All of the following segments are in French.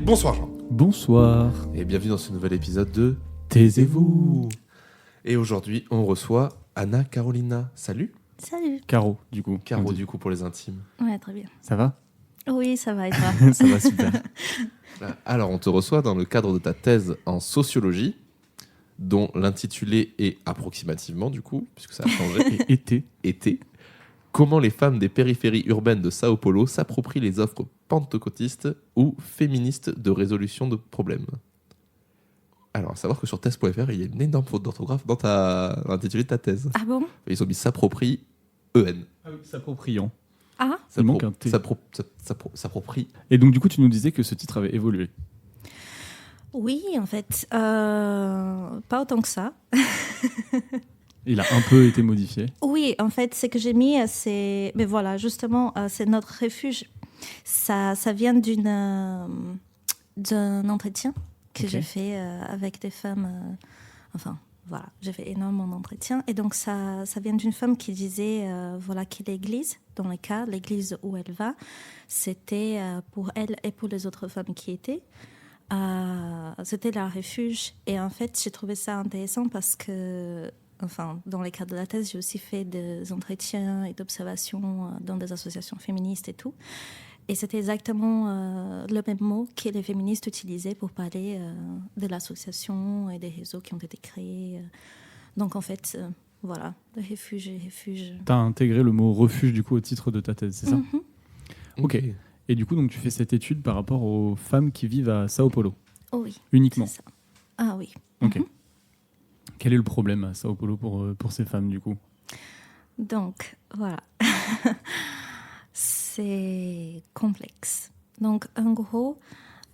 bonsoir Jean. Bonsoir. Et bienvenue dans ce nouvel épisode de Taisez-vous. Et aujourd'hui, on reçoit Anna Carolina. Salut. Salut. Caro, du coup. Caro, on dit. du coup, pour les intimes. Ouais, très bien. Ça va? Oui, ça va et toi? Ça va super. Alors, on te reçoit dans le cadre de ta thèse en sociologie, dont l'intitulé est approximativement, du coup, puisque ça a changé, Et été. Comment les femmes des périphéries urbaines de Sao Paulo s'approprient les offres pentecôtistes ou féministes de résolution de problèmes. Alors, à savoir que sur thèse.fr, il y a une énorme faute d'orthographe dans l'intitulé de ta thèse. Ah bon? Ils ont mis s'approprie EN. Ah oui, s'appropriant. Ah? Il manque un T. S'approprie. Et donc, du coup, tu nous disais que ce titre avait évolué. Oui, en fait. Pas autant que ça. Il a un peu été modifié. Oui, en fait, ce que j'ai mis, c'est... Mais voilà, justement, c'est notre refuge. Ça vient d'un entretien que j'ai fait avec des femmes. Enfin, voilà, j'ai fait énormément d'entretiens. Et donc, ça vient d'une femme qui disait voilà, que l'église, dans le cas, l'église où elle va, c'était pour elle et pour les autres femmes qui étaient. C'était leur refuge. Et en fait, j'ai trouvé ça intéressant parce que, enfin, dans le cadre de la thèse, j'ai aussi fait des entretiens et d'observations dans des associations féministes et tout. Et c'était exactement le même mot que les féministes utilisaient pour parler de l'association et des réseaux qui ont été créés. Donc, en fait, voilà, le refuge et refuge. Tu as intégré le mot refuge, du coup, au titre de ta thèse, c'est ça? Mhm. Ok. Et du coup, donc, tu fais cette étude par rapport aux femmes qui vivent à Sao Paulo, Oh oui, uniquement. c'est ça. Ah oui. Ok. Mhm. Quel est le problème à Sao Paulo pour ces femmes, du coup? Donc, voilà. C'est complexe. Donc, en gros,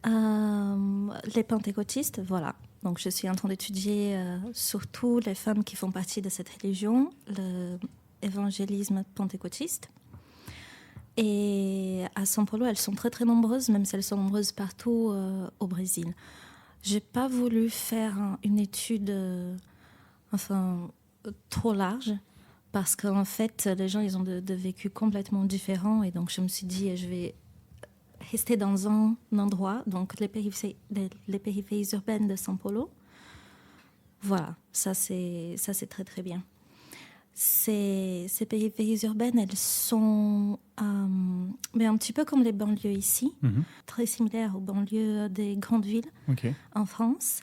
les pentecôtistes, voilà. Donc, je suis en train d'étudier surtout les femmes qui font partie de cette religion, l'évangélisme pentecôtiste. Et à São Paulo, elles sont très, très nombreuses, même si elles sont nombreuses partout au Brésil. Je n'ai pas voulu faire une étude trop large, parce qu'en fait, les gens, ils ont des vécus complètement différents. Et donc, je me suis dit, je vais rester dans un endroit, donc les périphéries urbaines de São Paulo. Voilà, ça c'est très, très bien. Ces périphéries urbaines, elles sont mais un petit peu comme les banlieues ici, très similaires aux banlieues des grandes villes en France.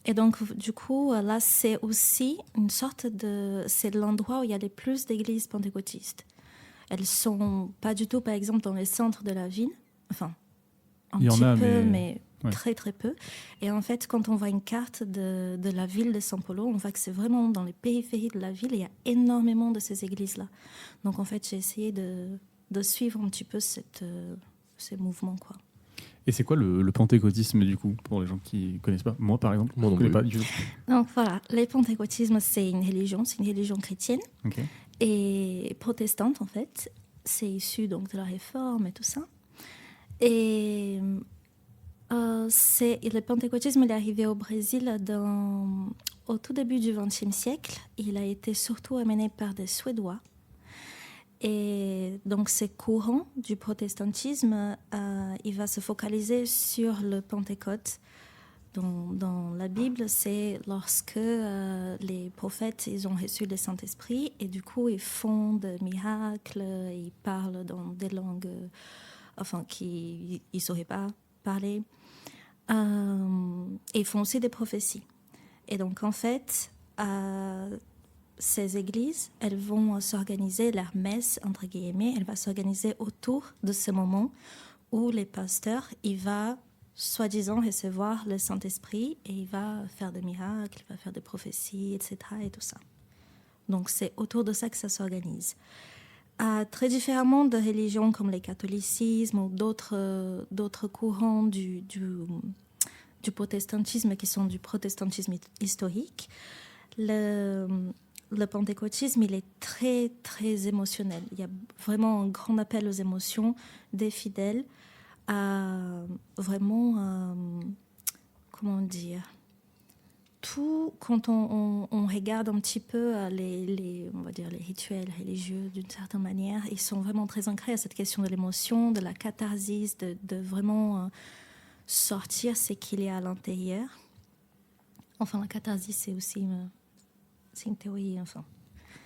Et donc, du coup, là, c'est aussi une sorte de... C'est l'endroit où il y a les plus d'églises pentecôtistes. Elles ne sont pas du tout, par exemple, dans les centres de la ville. Enfin, un petit peu, mais ouais. très, très peu. Et en fait, quand on voit une carte de la ville de São Paulo, on voit que c'est vraiment dans les périphéries de la ville. Et il y a énormément de ces églises-là. Donc, en fait, j'ai essayé de suivre un petit peu ces mouvements, quoi. Et c'est quoi le pentecôtisme, du coup, pour les gens qui ne connaissent pas? Moi, par exemple, je ne connais pas du tout. Donc voilà, le pentecôtisme, c'est une religion chrétienne et protestante, en fait. C'est issu donc de la Réforme et tout ça. Et le pentecôtisme, il est arrivé au Brésil au tout début du XXe siècle. Il a été surtout amené par des Suédois. Et donc, ces courants du protestantisme, il va se focaliser sur le Pentecôte. Dans la Bible, c'est lorsque les prophètes, ils ont reçu le Saint-Esprit et du coup, ils font des miracles, ils parlent dans des langues qu'ils ne sauraient pas parler. Et ils font aussi des prophéties. Et donc, en fait, ces églises, elles vont s'organiser, leur messe, entre guillemets, elle va s'organiser autour de ce moment où les pasteurs, il va soi-disant recevoir le Saint-Esprit et il va faire des miracles, il va faire des prophéties, etc. et tout ça. Donc c'est autour de ça que ça s'organise. Très différemment de religions comme le catholicisme ou d'autres courants du protestantisme qui sont du protestantisme historique, le pentecôtisme, il est très, très émotionnel. Il y a vraiment un grand appel aux émotions des fidèles à vraiment, comment dire, surtout quand on regarde un petit peu on va dire les rituels religieux d'une certaine manière, ils sont vraiment très ancrés à cette question de l'émotion, de la catharsis, de vraiment sortir ce qu'il y a à l'intérieur. Enfin, la catharsis, c'est aussi c'est une théorie, enfin.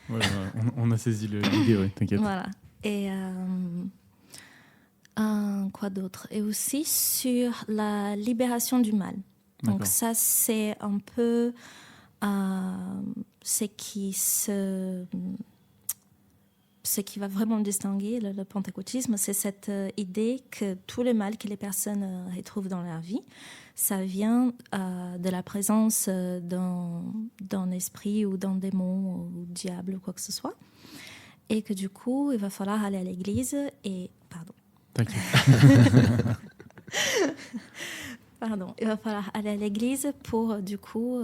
Ouais, on a saisi l'idée, ouais, t'inquiète. Voilà. Et quoi d'autre? Et aussi sur la libération du mal. Donc D'accord. ça, c'est un peu ce qui va vraiment distinguer le pentecôtisme, c'est cette idée que tout le mal que les personnes retrouvent dans leur vie, ça vient de la présence d'un esprit ou d'un démon ou diable ou quoi que ce soit. Et que du coup, il va falloir aller à l'église et... Pardon. T'inquiète. Pardon. Il va falloir aller à l'église pour, du coup,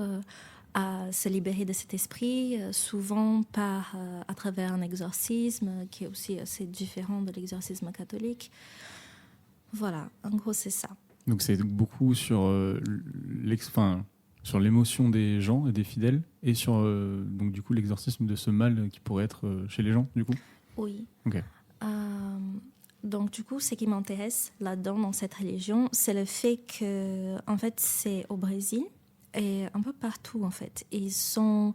se libérer de cet esprit, souvent à travers un exorcisme, qui est aussi assez différent de l'exorcisme catholique. Voilà, en gros, c'est ça. Donc c'est beaucoup sur sur l'émotion des gens et des fidèles, et sur donc du coup l'exorcisme de ce mal qui pourrait être chez les gens, du coup. Oui. Ok. Donc du coup, ce qui m'intéresse là-dedans, dans cette religion, c'est le fait que, en fait, c'est au Brésil et un peu partout, en fait. Ils sont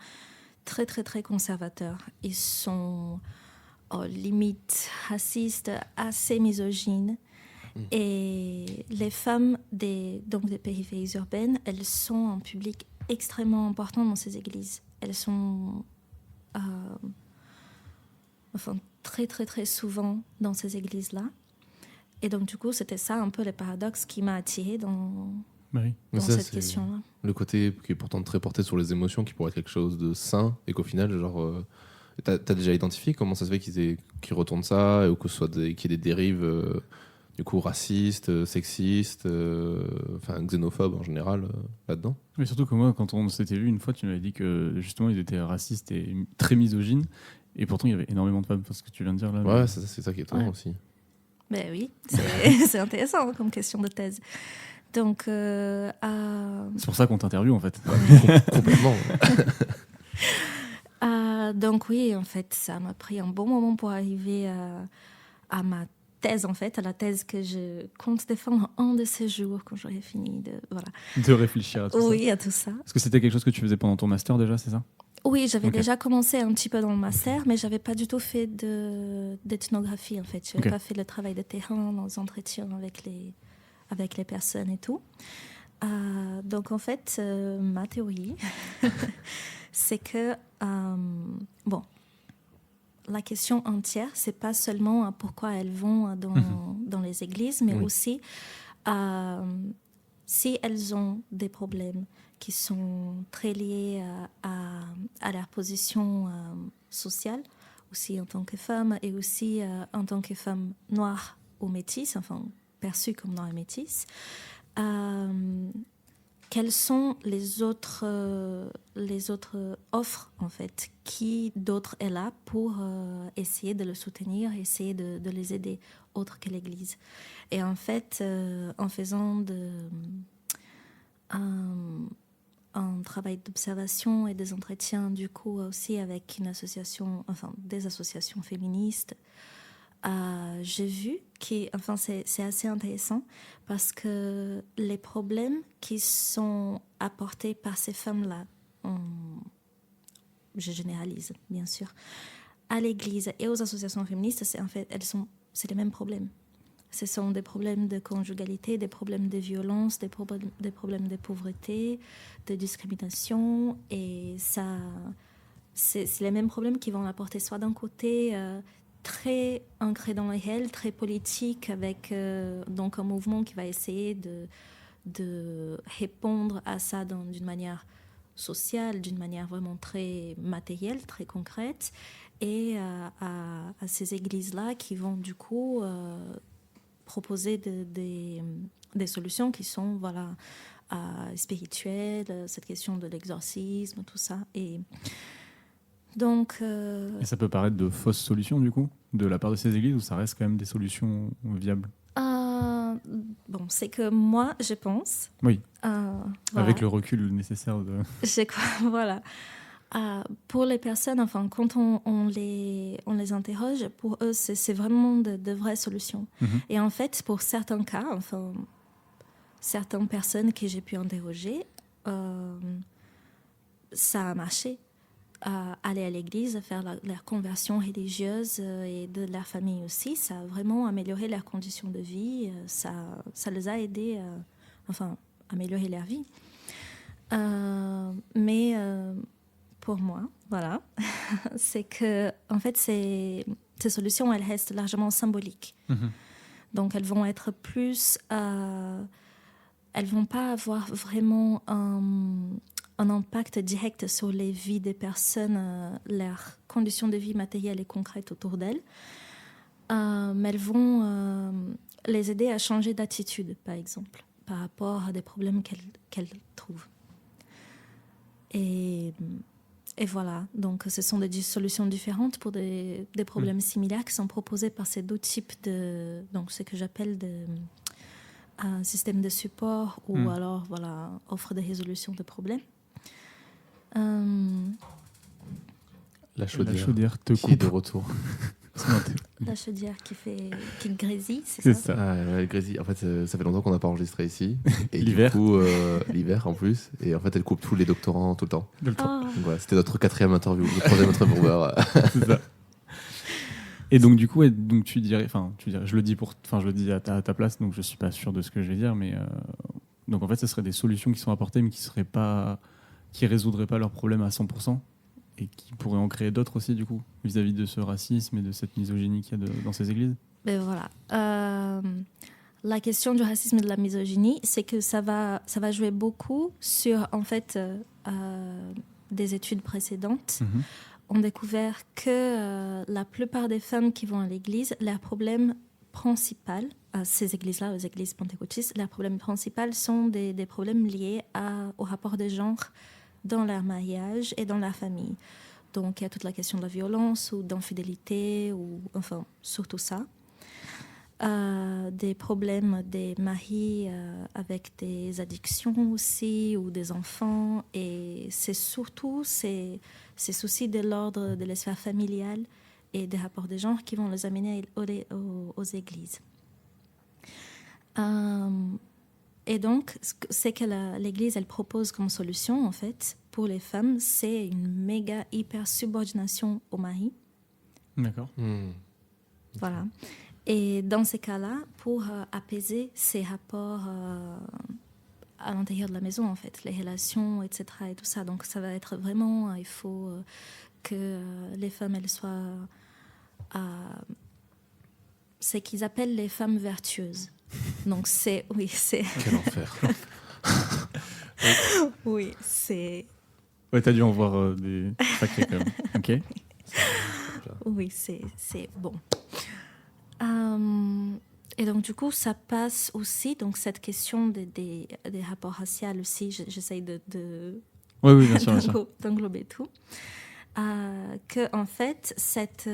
très, très, très conservateurs. Ils sont limite racistes, assez misogynes. Et les femmes des périphéries urbaines, elles sont un public extrêmement important dans ces églises. Elles sont très très très souvent dans ces églises-là. Et donc du coup, c'était ça un peu le paradoxe qui m'a attirée dans cette question-là. Le côté qui est pourtant très porté sur les émotions, qui pourrait être quelque chose de sain, et qu'au final, genre... T'as déjà identifié comment ça se fait qu'ils retournent ça, ou que ce soit qu'il y ait des dérives... du coup, racistes, sexistes, xénophobes en général, là-dedans. Mais surtout que moi, quand on s'était vu une fois, tu m'avais dit que justement ils étaient racistes et très misogynes, et pourtant il y avait énormément de femmes, parce que tu viens de dire là. Ouais, c'est ça qui est étonnant aussi. Ben oui, c'est intéressant comme question de thèse. Donc, c'est pour ça qu'on t'interviewe en fait. Complètement. Donc oui, en fait, ça m'a pris un bon moment pour arriver à ma thèse, en fait, à la thèse que je compte défendre un de ces jours quand j'aurai fini de réfléchir à tout ça. Oui, à tout ça. Est-ce que c'était quelque chose que tu faisais pendant ton master déjà, c'est ça? Oui, j'avais déjà commencé un petit peu dans le master, mais j'avais pas du tout fait d'ethnographie, en fait. Je n'avais pas fait le travail de terrain, dans les entretiens avec les personnes et tout. Donc, en fait, ma théorie, c'est que, la question entière, c'est pas seulement pourquoi elles vont dans les églises, mais aussi si elles ont des problèmes qui sont très liés à leur position sociale, aussi en tant que femme et aussi en tant que femme noire ou métisse, enfin perçue comme noire et métisse. Quelles sont les autres offres, en fait? Qui d'autre est là pour essayer de le soutenir, essayer de les aider, autre que l'Église? Et en fait, en faisant un travail d'observation et des entretiens, du coup, aussi avec des associations féministes, j'ai vu c'est assez intéressant parce que les problèmes qui sont apportés par ces femmes-là, je généralise bien sûr, à l'Église et aux associations féministes, c'est les mêmes problèmes. Ce sont des problèmes de conjugalité, des problèmes de violence, des problèmes de pauvreté, de discrimination, et ça, c'est les mêmes problèmes qui vont apporter soit d'un côté très ancré dans le réel, très politique, avec donc un mouvement qui va essayer de répondre à ça d'une manière sociale, d'une manière vraiment très matérielle, très concrète, et à ces églises-là qui vont du coup proposer des solutions qui sont spirituelles, cette question de l'exorcisme, tout ça. Et donc, et ça peut paraître de fausses solutions, du coup, de la part de ces églises, ou ça reste quand même des solutions viables? bon, c'est que moi, je pense... Oui, voilà. avec le recul nécessaire de... Voilà. Pour les personnes, enfin, quand on les interroge, pour eux, c'est vraiment de vraies solutions. Et en fait, pour certains cas, enfin, certaines personnes que j'ai pu interroger, ça a marché. Aller à l'église, faire leur conversion religieuse et de leur famille aussi, ça a vraiment amélioré leurs conditions de vie, ça les a aidés à améliorer leur vie. Mais pour moi, voilà, c'est que en fait, ces solutions, elles restent largement symboliques. Donc, elles vont être plus... elles vont pas avoir vraiment un impact direct sur les vies des personnes, leurs conditions de vie matérielles et concrètes autour d'elles. Mais elles vont les aider à changer d'attitude, par exemple, par rapport à des problèmes qu'elles trouvent. Et voilà, donc ce sont des solutions différentes pour des problèmes similaires qui sont proposés par ces deux types de... Donc, ce que j'appelle un système de support ou alors, voilà, offre de résolution de problèmes. La chaudière te qui est de coupe. retour. La chaudière qui grésille, C'est ça. ça. Elle grésille. En fait, ça fait longtemps qu'on n'a pas enregistré ici. Et L'hiver. Du coup, l'hiver en plus. Et en fait, elle coupe tous les doctorants tout le temps. Oh. Donc, voilà, c'était notre 4e interview, le 3e intervieweur. C'est ça. Et donc du coup, tu dirais, je le dis à ta place, donc je suis pas sûr de ce que je vais dire, mais donc en fait, ce seraient des solutions qui sont apportées, mais qui résoudraient pas leurs problèmes à 100%, et qui pourraient en créer d'autres aussi, du coup, vis-à-vis de ce racisme et de cette misogynie qu'il y a dans ces églises. Ben voilà. La question du racisme et de la misogynie, c'est que ça va jouer beaucoup sur, en fait, des études précédentes. Ont découvert que la plupart des femmes qui vont à l'église, leur problème principal, à ces églises-là, aux églises pentecôtistes, leurs problèmes principaux sont des problèmes liés au rapport de genre dans leur mariage et dans leur famille. Donc, il y a toute la question de la violence ou d'infidélité, ou enfin, surtout ça. Des problèmes des maris avec des addictions aussi, ou des enfants. Et c'est surtout ces soucis de l'ordre de la sphère familiale et des rapports de genre qui vont les amener aux églises. Et donc, ce que l'Église elle propose comme solution, en fait, pour les femmes, c'est une méga hyper subordination au mari. D'accord. Voilà. Et dans ces cas-là, pour apaiser ces rapports à l'intérieur de la maison, en fait, les relations, etc. et tout ça. Donc, ça va être vraiment, il faut que les femmes, elles soient... ce qu'ils appellent les femmes vertueuses. Donc, oui, c'est... Quel enfer. Oui, c'est... Ouais, t'as dû en voir des sacrés quand même. Ok. Oui, c'est bon. Et donc, du coup, ça passe aussi, donc cette question des rapports raciaux aussi, j'essaye Oui, bien sûr. d'englober tout. Que, en fait, cette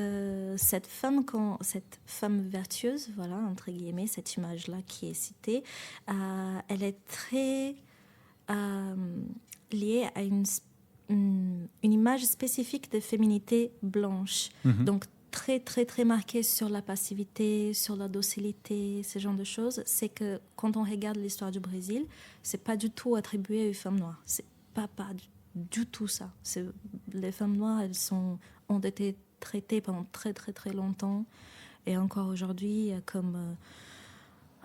femme vertueuse, voilà, entre guillemets, cette image-là qui est citée, elle est très liée à une image spécifique de féminité blanche. Donc, très, très, très marquée sur la passivité, sur la docilité, ce genre de choses. C'est que quand on regarde l'histoire du Brésil, c'est pas du tout attribué aux femmes noires. C'est pas du tout ça. Les femmes noires, ont été traitées pendant très, très, très longtemps, et encore aujourd'hui, comme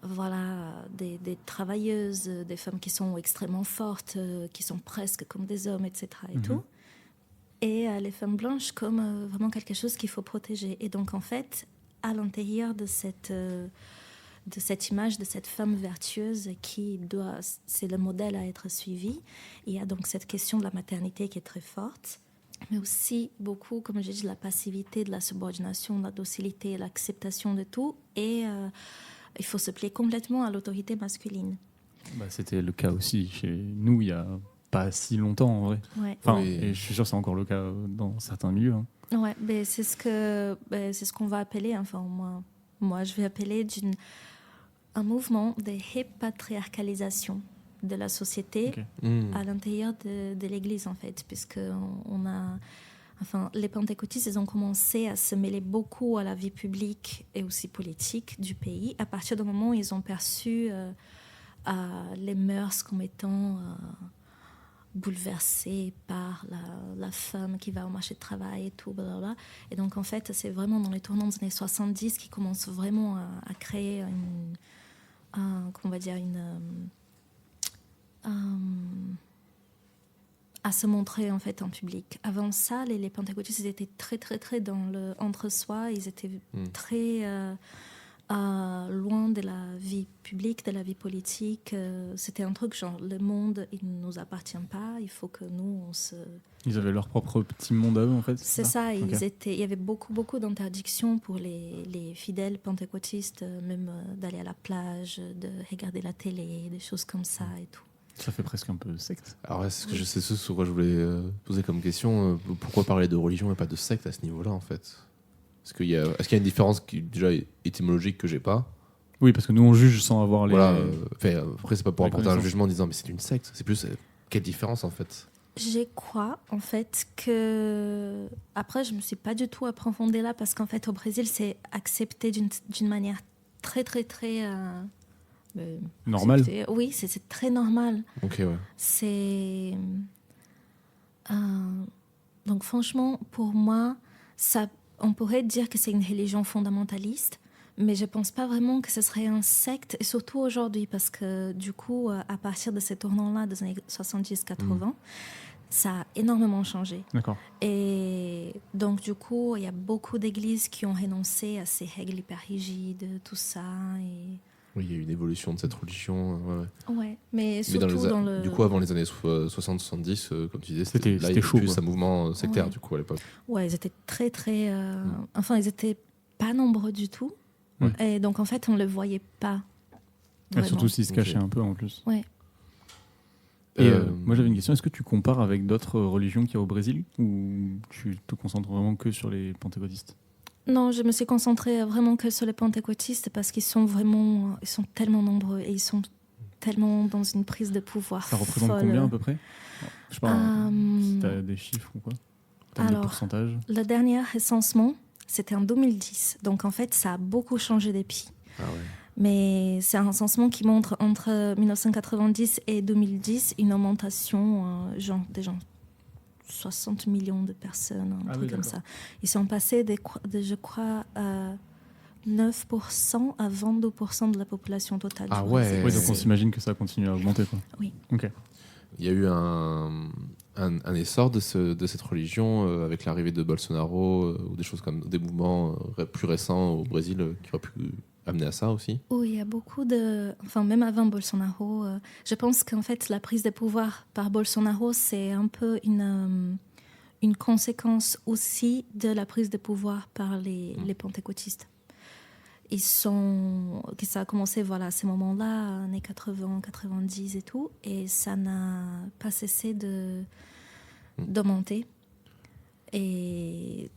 voilà, des travailleuses, des femmes qui sont extrêmement fortes, qui sont presque comme des hommes, etc. et tout. Et les femmes blanches comme vraiment quelque chose qu'il faut protéger. Et donc, en fait, à l'intérieur de cette image de cette femme vertueuse c'est le modèle à être suivi, il y a donc cette question de la maternité qui est très forte, mais aussi beaucoup, comme j'ai dit, de la passivité, de la subordination, de la docilité, l'acceptation de tout. Et il faut se plier complètement à l'autorité masculine. C'était le cas aussi chez nous il y a pas si longtemps en vrai. Ouais. Enfin, Oui. et je suis sûr que c'est encore le cas dans certains milieux. Hein. Ouais, mais c'est ce qu'on va appeler, enfin moi je vais appeler un mouvement de repatriarcalisation de la société à l'intérieur de l'Église, en fait, puisque les pentecôtistes, ils ont commencé à se mêler beaucoup à la vie publique et aussi politique du pays à partir du moment où ils ont perçu les mœurs comme étant bouleversées par la femme qui va au marché de travail et tout, blablabla. Et donc, en fait, c'est vraiment dans les tournants des années 70 qu'ils commencent vraiment à créer à se montrer en fait en public. Avant ça, les pentecôtistes, ils étaient très très très dans le entre-soi, ils étaient très loin de la vie publique, de la vie politique. C'était un truc genre le monde, il ne nous appartient pas, il faut que nous on se... Ils avaient leur propre petit monde à eux, en fait. C'est ça. Il y avait beaucoup d'interdictions pour les fidèles pentecôtistes, même d'aller à la plage, de regarder la télé, des choses comme ça et tout. Ça fait presque un peu secte. Alors, est-ce que je sais ce sur quoi je voulais poser comme question, pourquoi parler de religion et pas de secte à ce niveau-là, en fait? Est-ce qu'il y a une différence qui déjà étymologique que j'ai pas? Oui, parce que nous on juge sans avoir les... Voilà, après c'est pas pour apporter un jugement en disant mais c'est une secte, c'est plus quelle différence en fait? Je crois en fait que... Après je me suis pas du tout approfondie là parce qu'en fait au Brésil c'est accepté d'une manière très très très... normal. Oui, c'est très normal. Ok, ouais. C'est... donc franchement, pour moi, on pourrait dire que c'est une religion fondamentaliste, mais je pense pas vraiment que ce serait un secte, et surtout aujourd'hui, parce que du coup, à partir de ces tournants-là des années 70-80, ça a énormément changé. D'accord. Et donc du coup, il y a beaucoup d'églises qui ont renoncé à ces règles hyper rigides, tout ça, et... Oui, il y a eu une évolution de cette religion. Ouais, mais surtout dans le... Du coup, avant les années 60-70, comme tu disais, c'était chaud, plus un mouvement sectaire, du coup, à l'époque. Ouais, ils étaient très, très... Enfin, ils n'étaient pas nombreux du tout. Ouais. Et donc, en fait, on ne le voyait pas. Et surtout s'ils se cachaient un peu, en plus. Ouais. Et moi, j'avais une question. Est-ce que tu compares avec d'autres religions qu'il y a au Brésil ou tu te concentres vraiment que sur les pentecôtistes? Non, je me suis concentrée vraiment que sur les pentecôtistes parce qu'ils sont tellement nombreux et ils sont tellement dans une prise de pouvoir. Ça représente folle. Combien à peu près? Je sais pas, si tu as des chiffres ou quoi? Alors, des pourcentages? Le dernier recensement, c'était en 2010. Donc en fait, ça a beaucoup changé depuis. Ah ouais. Mais c'est un recensement qui montre entre 1990 et 2010 une augmentation des gens. 60 millions de personnes, un truc comme ça. Ils sont passés de je crois, 9% à 22% de la population totale. Ah ouais. Oui, donc on s'imagine que ça continue à augmenter, quoi. Oui. Ok. Il y a eu un essor de cette religion avec l'arrivée de Bolsonaro ou des choses comme des mouvements plus récents au Brésil qui auraient pu amener à ça aussi. Oui, il y a beaucoup de... Enfin, même avant Bolsonaro, je pense qu'en fait, la prise de pouvoir par Bolsonaro, c'est un peu une conséquence aussi de la prise de pouvoir par les pentecôtistes. Que ça a commencé à ces moments-là, années 80, 90 et tout, et ça n'a pas cessé d'augmenter. Et...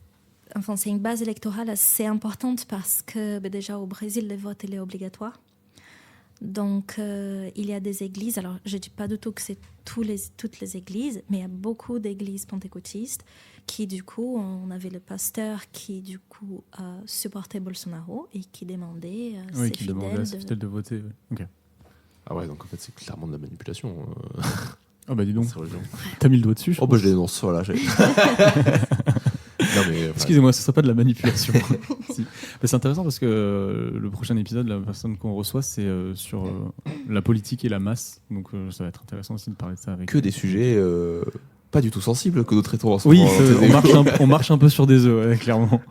Enfin, c'est une base électorale assez importante parce que déjà au Brésil, le vote il est obligatoire. Donc, il y a des églises. Alors, je ne dis pas du tout que c'est toutes les églises, mais il y a beaucoup d'églises pentecôtistes qui, du coup, on avait le pasteur qui, du coup, supportait Bolsonaro et qui demandait à ses fidèles de voter. Ouais. Okay. Ah ouais, donc en fait, c'est clairement de la manipulation. Ah bah dis donc, t'as mis le doigt dessus. Oh bah je dénonce, voilà. Non, mais, excusez-moi, ce ne serait pas de la manipulation. Si. C'est intéressant parce que le prochain épisode, la personne qu'on reçoit, c'est sur la politique et la masse. Donc ça va être intéressant aussi de parler de ça avec... Que des sujets pas du tout sensibles que nous traitons en ce moment. Oui, on marche un peu sur des œufs, ouais, clairement.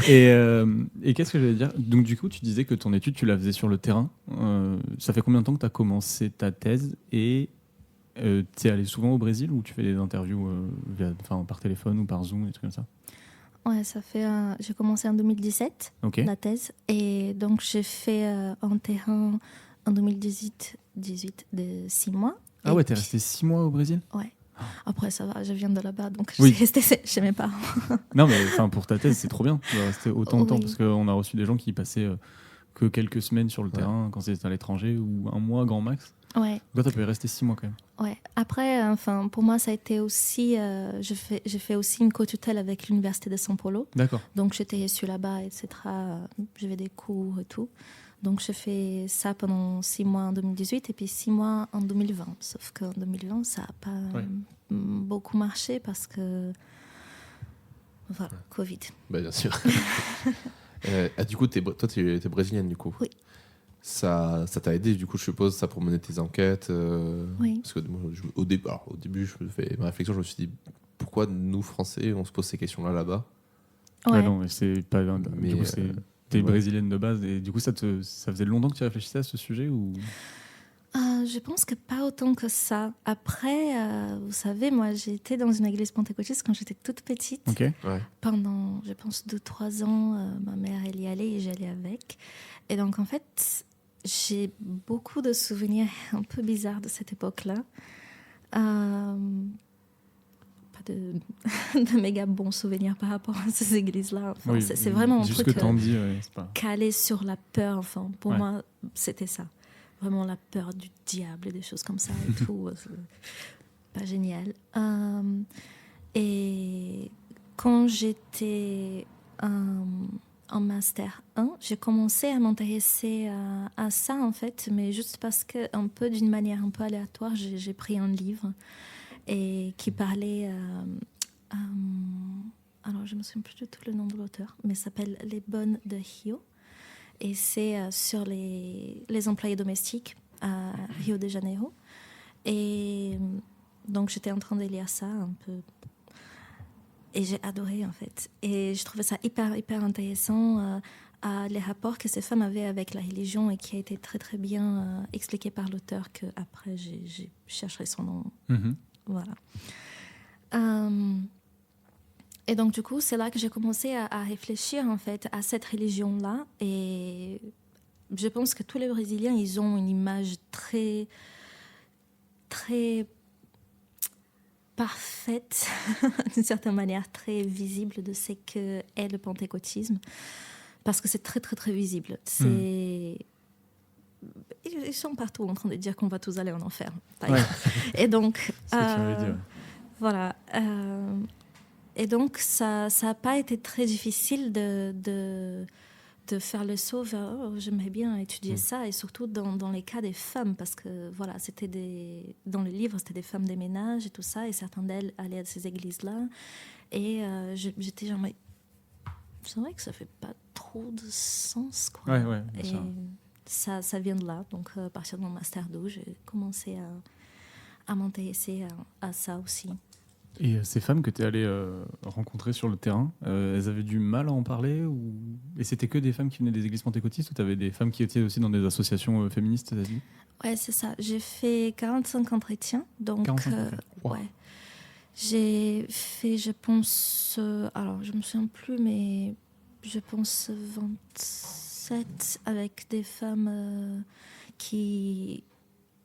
Et qu'est-ce que j'allais dire? Donc du coup, tu disais que ton étude, tu la faisais sur le terrain. Ça fait combien de temps que tu as commencé ta thèse et tu es allé souvent au Brésil ou tu fais des interviews par téléphone ou par Zoom, des trucs comme ça? Ouais, ça fait. J'ai commencé en 2017, la thèse. Et donc, j'ai fait un terrain en 2018 de 6 mois. Ah ouais, t'es resté 6 mois au Brésil? Ouais. Après, ça va, je viens de là-bas, donc je suis restée chez mes parents. Non, mais pour ta thèse, c'est trop bien de rester autant de temps parce qu'on a reçu des gens qui passaient que quelques semaines sur le terrain quand c'était à l'étranger, ou un mois grand max. Ouais. Toi, tu peux y rester 6 mois quand même. Ouais. Après, pour moi, ça a été aussi. J'ai fait aussi une co-tutelle avec l'Université de São Paulo. D'accord. Donc, j'étais reçue là-bas, etc. J'avais des cours et tout. Donc, j'ai fait ça pendant 6 mois en 2018 et puis 6 mois en 2020. Sauf qu'en 2020, ça n'a pas beaucoup marché parce que. Voilà, Covid. Bah, bien sûr. Du coup, toi, t'es brésilienne, du coup. Oui. Ça t'a aidé, du coup, je suppose, ça pour mener tes enquêtes. Oui. Parce que moi, au début, je me fais ma réflexion, je me suis dit, pourquoi nous, Français, on se pose ces questions-là là-bas? Ouais, non, mais c'est pas. Mais, du coup, t'es brésilienne de base, et du coup, ça faisait longtemps que tu réfléchissais à ce sujet ou... Je pense que pas autant que ça. Après, vous savez, moi, j'ai été dans une église pentecôtiste quand j'étais toute petite. Ok. Ouais. Pendant, je pense, 2-3 ans, ma mère, elle y allait et j'allais avec. Et donc, en fait, j'ai beaucoup de souvenirs un peu bizarres de cette époque-là. Pas de méga bons souvenirs par rapport à ces églises-là. Enfin, Oui, c'est vraiment un juste truc que t'en dis, c'est pas... calé sur la peur. Enfin, pour Ouais. moi, c'était ça. Vraiment la peur du diable et des choses comme ça et tout. Pas génial. Et quand j'étais en Master 1, j'ai commencé à m'intéresser à ça, en fait, mais juste parce que, d'une manière un peu aléatoire, j'ai pris un livre et qui parlait... alors, je ne me souviens plus du tout le nom de l'auteur, mais ça s'appelle Les Bonnes de Rio. Et c'est sur les employés domestiques à Rio de Janeiro. Et donc, j'étais en train de lire ça un peu. Et j'ai adoré, en fait. Et je trouvais ça hyper, hyper intéressant, les rapports que ces femmes avaient avec la religion et qui a été très, très bien expliqué par l'auteur, qu'après, j'ai cherché son nom. Mm-hmm. Voilà. Et donc, du coup, c'est là que j'ai commencé à réfléchir, en fait, à cette religion-là. Et je pense que tous les Brésiliens, ils ont une image très, très parfaite, d'une certaine manière, très visible de ce qu'est le pentecôtisme. Parce que c'est très, très, très visible. Ils sont partout en train de dire qu'on va tous aller en enfer. Ouais. Et donc... C'est ce que tu m'avais dit, ouais. Voilà. Et donc, ça n'a pas été très difficile de faire le saut vers j'aimerais bien étudier ça, et surtout dans les cas des femmes, parce que voilà, dans le livre, c'était des femmes des ménages et tout ça, et certaines d'elles allaient à ces églises-là. Et j'étais genre, mais c'est vrai que ça fait pas trop de sens, quoi. Ouais, et ça vient de là. Donc, à partir de mon Master 2, j'ai commencé à m'intéresser à ça aussi. Et ces femmes que tu es allée rencontrer sur le terrain, elles avaient du mal à en parler Et c'était que des femmes qui venaient des églises pentecôtistes, ou tu avais des femmes qui étaient aussi dans des associations féministes, t'as dit ? Ouais, c'est ça. J'ai fait 45 entretiens. Donc, 45 entretiens. Wow. Ouais. J'ai fait, je pense... alors, je ne me souviens plus, mais je pense 27 avec des femmes qui...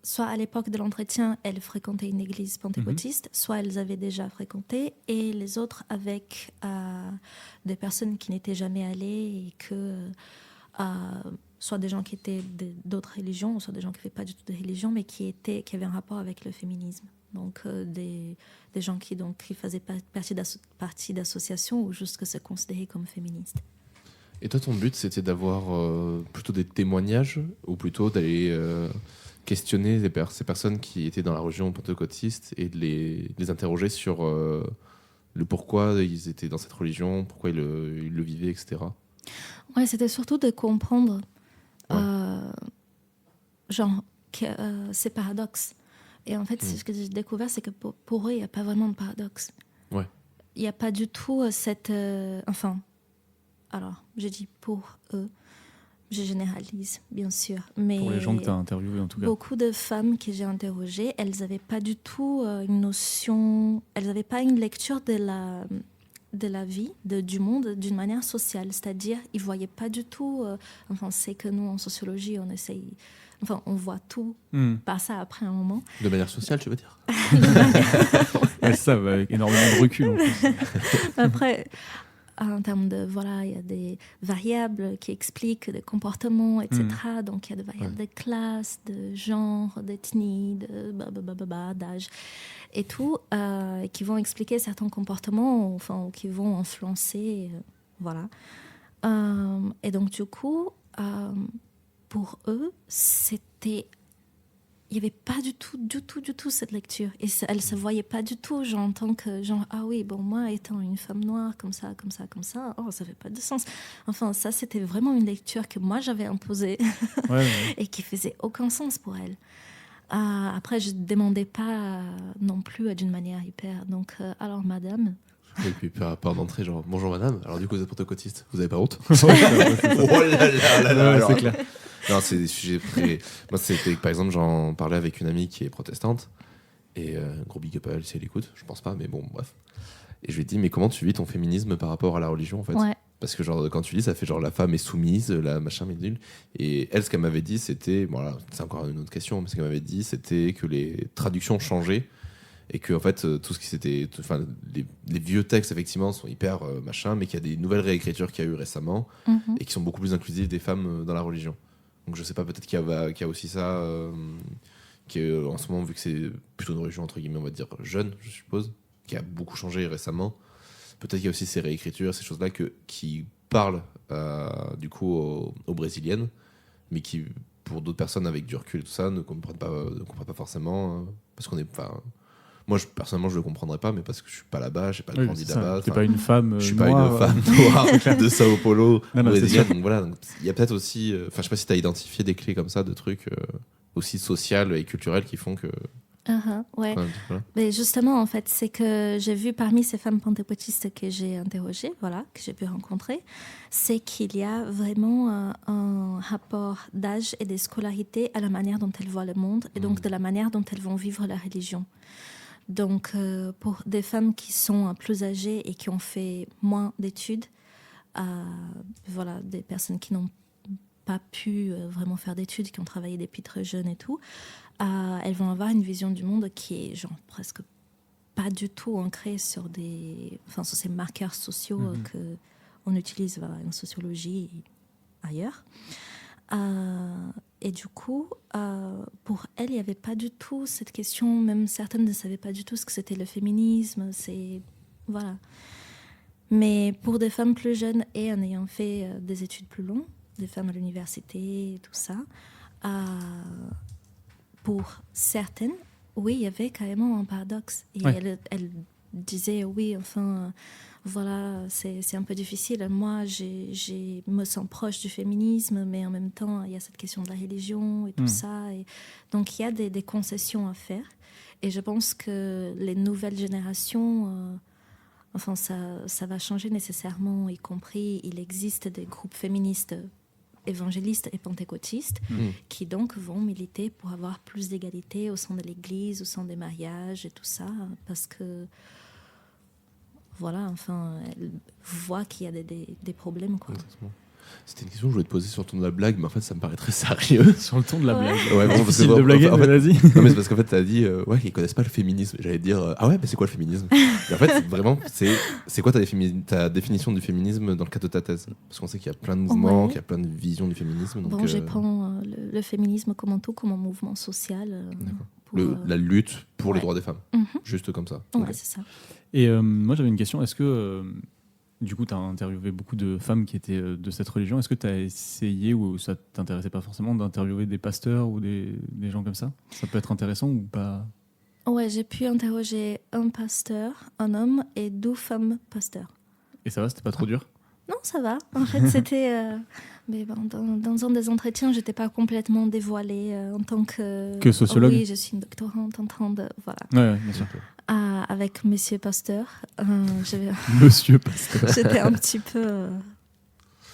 Soit à l'époque de l'entretien, elles fréquentaient une église pentecôtiste, soit elles avaient déjà fréquenté, et les autres avec des personnes qui n'étaient jamais allées, et que soit des gens qui étaient d'autres religions, soit des gens qui n'avaient pas du tout de religion, mais qui avaient un rapport avec le féminisme. Donc des gens qui faisaient partie d'associations ou juste que se considéraient comme féministes. Et toi, ton but, c'était d'avoir plutôt des témoignages, ou plutôt d'aller... questionner ces personnes qui étaient dans la religion pentecôtiste et de les interroger sur le pourquoi ils étaient dans cette religion, pourquoi ils le vivaient, etc. Ouais, c'était surtout de comprendre ces paradoxes. Et en fait, ce que j'ai découvert, c'est que pour eux, il n'y a pas vraiment de paradoxe. Ouais. Il n'y a pas du tout cette... alors, je dis pour eux, je généralise, bien sûr. Mais pour les gens que tu as interviewés, en tout cas. Beaucoup de femmes que j'ai interrogées, elles n'avaient pas du tout une notion... Elles n'avaient pas une lecture de la vie, du monde, d'une manière sociale. C'est-à-dire, ils ne voyaient pas du tout... c'est que nous, en sociologie, on essaye... on voit tout par ça après un moment. De manière sociale, tu veux dire? Ouais, ça, avec énormément de recul. En plus. Après... en termes de, voilà, il y a des variables qui expliquent des comportements, etc. Donc, il y a des variables de classe, de genre, d'ethnie, d'âge et tout, qui vont expliquer certains comportements, enfin, qui vont influencer, voilà. Et donc, du coup, pour eux, c'était... Il n'y avait pas du tout cette lecture. Et elle ne se voyait pas du tout, genre, en tant que, genre, ah oui, bon, moi, étant une femme noire, comme ça, oh, ça fait pas de sens. Enfin, ça, c'était vraiment une lecture que moi, j'avais imposée et qui faisait aucun sens pour elle. Après, je ne demandais pas non plus d'une manière hyper... Donc, alors, madame... Et puis par d'entrée, genre bonjour madame, alors du coup vous êtes pentecôtiste, vous avez pas honte? Oh c'est clair. Non, c'est des sujets très. Moi, c'était par exemple, j'en parlais avec une amie qui est protestante, et gros big up à elle si elle écoute, je pense pas, mais bon, bref. Et je lui ai dit, mais comment tu vis ton féminisme par rapport à la religion en fait? Parce que genre, quand tu lis, ça fait genre la femme est soumise, la machin, mais nul. Et elle, ce qu'elle m'avait dit, c'était. Bon, là, c'est encore une autre question, mais ce qu'elle m'avait dit, c'était que les traductions changeaient. Et que en fait tout ce qui c'était, enfin les vieux textes effectivement sont hyper machin, mais qu'il y a des nouvelles réécritures qu'il y a eu récemment et qui sont beaucoup plus inclusives des femmes dans la religion. Donc je sais pas, peut-être qu'il y a aussi ça qui est en ce moment, vu que c'est plutôt une religion entre guillemets on va dire jeune, je suppose, qui a beaucoup changé récemment. Peut-être qu'il y a aussi ces réécritures, ces choses là qui parlent du coup aux brésiliennes, mais qui pour d'autres personnes avec du recul et tout ça ne comprennent pas forcément parce qu'on est moi, personnellement, je le comprendrais pas, mais parce que je suis pas là-bas, j'ai pas grandi là-bas. T'es pas une femme je suis noire. pas une femme noire de Sao Paulo. C'est donc voilà, il y a peut-être aussi, je sais pas si t'as identifié des clés comme ça, de trucs aussi sociales et culturels qui font que. Ouais. Voilà. Mais justement, en fait, c'est que j'ai vu parmi ces femmes pentecôtistes que j'ai interrogées, voilà, que j'ai pu rencontrer, c'est qu'il y a vraiment un rapport d'âge et de scolarité à la manière dont elles voient le monde et donc de la manière dont elles vont vivre la religion. Donc, pour des femmes qui sont plus âgées et qui ont fait moins d'études, voilà, des personnes qui n'ont pas pu vraiment faire d'études, qui ont travaillé depuis très jeunes et tout, elles vont avoir une vision du monde qui est genre presque pas du tout ancrée sur sur ces marqueurs sociaux qu'on utilise en sociologie et ailleurs. Et du coup, pour elles, il n'y avait pas du tout cette question, même certaines ne savaient pas du tout ce que c'était le féminisme, voilà. Mais pour des femmes plus jeunes et en ayant fait des études plus longues, des femmes à l'université, tout ça, pour certaines, oui, il y avait carrément un paradoxe. Et elle disait, oui, enfin, voilà, c'est un peu difficile. Moi, je me sens proche du féminisme, mais en même temps, il y a cette question de la religion et tout ça. Et donc, il y a des concessions à faire. Et je pense que les nouvelles générations, enfin, ça va changer nécessairement, y compris, il existe des groupes féministes évangélistes et pentecôtistes qui donc vont militer pour avoir plus d'égalité au sein de l'Église, au sein des mariages et tout ça, parce que voilà, enfin, elles voient qu'il y a des problèmes, quoi. Exactement. C'était une question que je voulais te poser sur le ton de la blague, mais en fait, ça me paraît très sérieux. Sur le ton de la blague. Ouais, bon, parce que de blaguer, en fait, vas-y. Non, mais c'est parce qu'en fait, t'as dit, ouais, qu'ils connaissent pas le féminisme. J'allais dire, ah ouais, mais c'est quoi le féminisme? Et en fait, vraiment, c'est quoi ta définition du féminisme dans le cadre de ta thèse? Parce qu'on sait qu'il y a plein de mouvements, qu'il y a plein de visions du féminisme. Donc, bon, je prends le féminisme comme un tout, comme un mouvement social. La lutte pour les droits des femmes. Juste comme ça. Ouais, c'est ça. Et moi, j'avais une question. Est-ce que, du coup, tu as interviewé beaucoup de femmes qui étaient de cette religion. Est-ce que tu as essayé, ou ça t'intéressait pas forcément, d'interviewer des pasteurs ou des gens comme ça? Ça peut être intéressant ou pas? Ouais, j'ai pu interroger un pasteur, un homme, et 2 femmes pasteurs. Et ça va, c'était pas trop dur? Non, ça va. En fait, c'était... mais bon, dans un des entretiens, je n'étais pas complètement dévoilée en tant que sociologue. Oui, je suis une doctorante en train de... Voilà. Ouais, bien sûr. Avec Monsieur Pasteur. Monsieur Pasteur. J'étais un petit peu...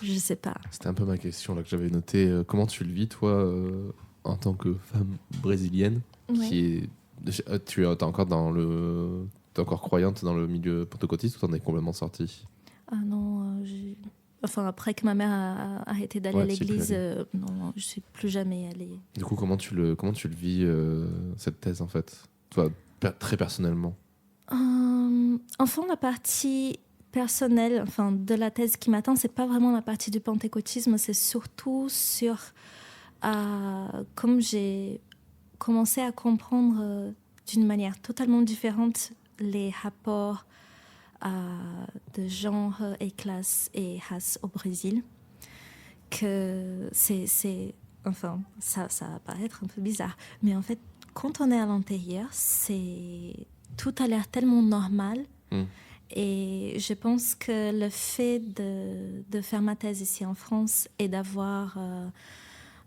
je sais pas. C'était un peu ma question là, que j'avais notée. Comment tu le vis, toi, en tant que femme brésilienne qui est... Tu es encore t'es encore croyante dans le milieu pentecôtiste ou t'en es complètement sortie? Ah non, enfin, après que ma mère a arrêté d'aller à l'église, non, je ne suis plus jamais allée. Du coup, comment tu le vis, cette thèse, en fait, toi, très personnellement? Enfin, la partie personnelle, enfin, de la thèse qui m'attend, c'est pas vraiment la partie du pentecôtisme, c'est surtout sur comme j'ai commencé à comprendre d'une manière totalement différente les rapports de genre et classe et race au Brésil, que c'est enfin, ça va paraître un peu bizarre, mais en fait, quand on est à l'intérieur, tout a l'air tellement normal. Et je pense que le fait de faire ma thèse ici en France et d'avoir,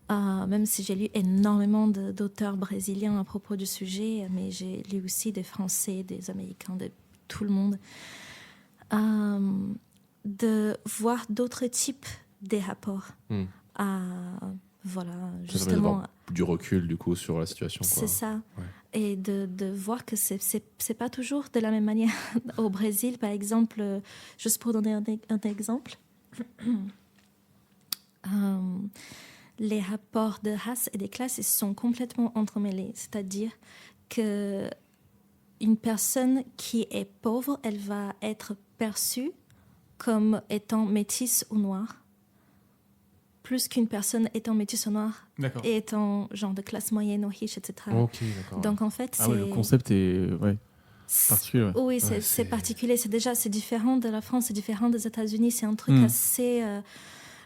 même si j'ai lu énormément d'auteurs brésiliens à propos du sujet, mais j'ai lu aussi des Français, des Américains, de tout le monde, de voir d'autres types des rapports. Voilà, justement. Du recul, du coup, sur la situation. C'est ça. Ouais. Et de voir que c'est pas toujours de la même manière. Au Brésil, par exemple, juste pour donner un exemple, les rapports de race et des classes ils sont complètement entremêlés. C'est-à-dire qu'une personne qui est pauvre, elle va être perçue comme étant métisse ou noire, plus qu'une personne étant métisse ou noire et étant genre de classe moyenne ou riche, etc. Okay, donc en fait, le concept est particulier. Ouais. Oui, c'est particulier. C'est différent de la France, c'est différent des États-Unis. C'est un truc assez...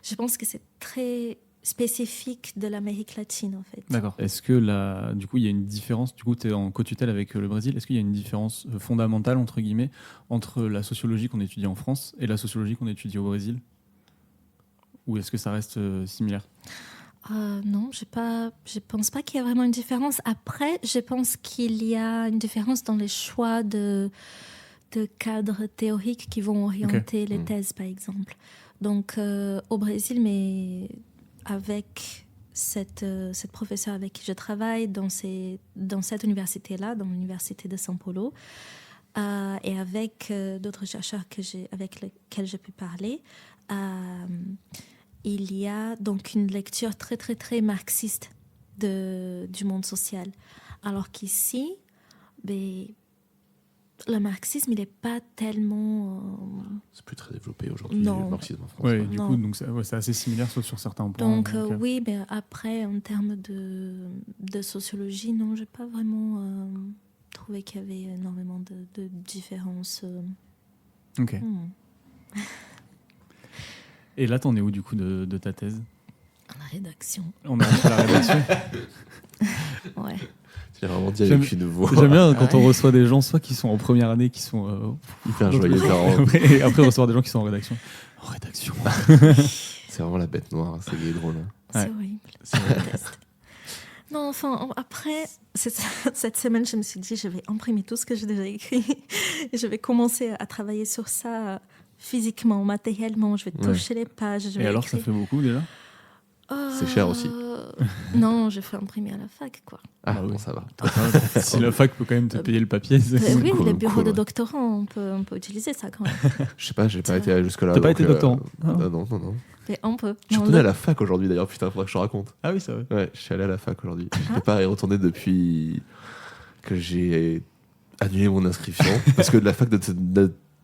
je pense que c'est très spécifique de l'Amérique latine, en fait. D'accord. Est-ce que du coup, il y a une différence, du coup, tu es en co-tutelle avec le Brésil, est-ce qu'il y a une différence fondamentale, entre guillemets, entre la sociologie qu'on étudie en France et la sociologie qu'on étudie au Brésil ? Ou est-ce que ça reste similaire ? Non, je pense pas qu'il y a vraiment une différence. Après, je pense qu'il y a une différence dans les choix de cadres théoriques qui vont orienter les thèses, par exemple. Donc, au Brésil, mais avec cette professeure avec qui je travaille dans cette université-là, dans l'université de São Paulo, et avec d'autres chercheurs avec lesquels j'ai pu parler, il y a donc une lecture très, très, très marxiste du monde social. Alors qu'ici, le marxisme, il n'est pas tellement... C'est plus très développé aujourd'hui, le marxisme en France. Oui, du coup, donc c'est assez similaire, sauf sur certains points. Donc, oui, mais après, en termes de sociologie, non, je n'ai pas vraiment trouvé qu'il y avait énormément de différences. Ok. Et là, t'en es où, du coup, de ta thèse ? À la rédaction. On est à la rédaction. Ouais. Tu l'as vraiment dit avec une voix. J'aime bien quand on reçoit des gens, soit qui sont en première année, qui sont hyper joyeux. Et après, recevoir des gens qui sont en rédaction. En rédaction. C'est vraiment la bête noire, c'est drôle. C'est horrible. C'est non, enfin, après, cette semaine, je me suis dit, je vais imprimer tout ce que j'ai déjà écrit et je vais commencer à travailler sur ça physiquement, matériellement. Je vais toucher les pages. Et alors, écrire. Ça fait beaucoup déjà ? C'est cher aussi. Non, je fais imprimer à la fac, quoi. Ah bon, ça va. Si la fac peut quand même te payer le papier, c'est oui, cool, les bureaux de doctorants, on peut utiliser ça quand même. Je sais pas, j'ai pas été jusque-là. T'as pas été doctorant ? Non. Mais on peut. Je suis retourné à la fac aujourd'hui d'ailleurs, putain, faudrait que je te raconte. Ah oui, ça va. Ouais, je suis allé à la fac aujourd'hui. Je n'étais pas retourné depuis que j'ai annulé mon inscription. Parce que de la fac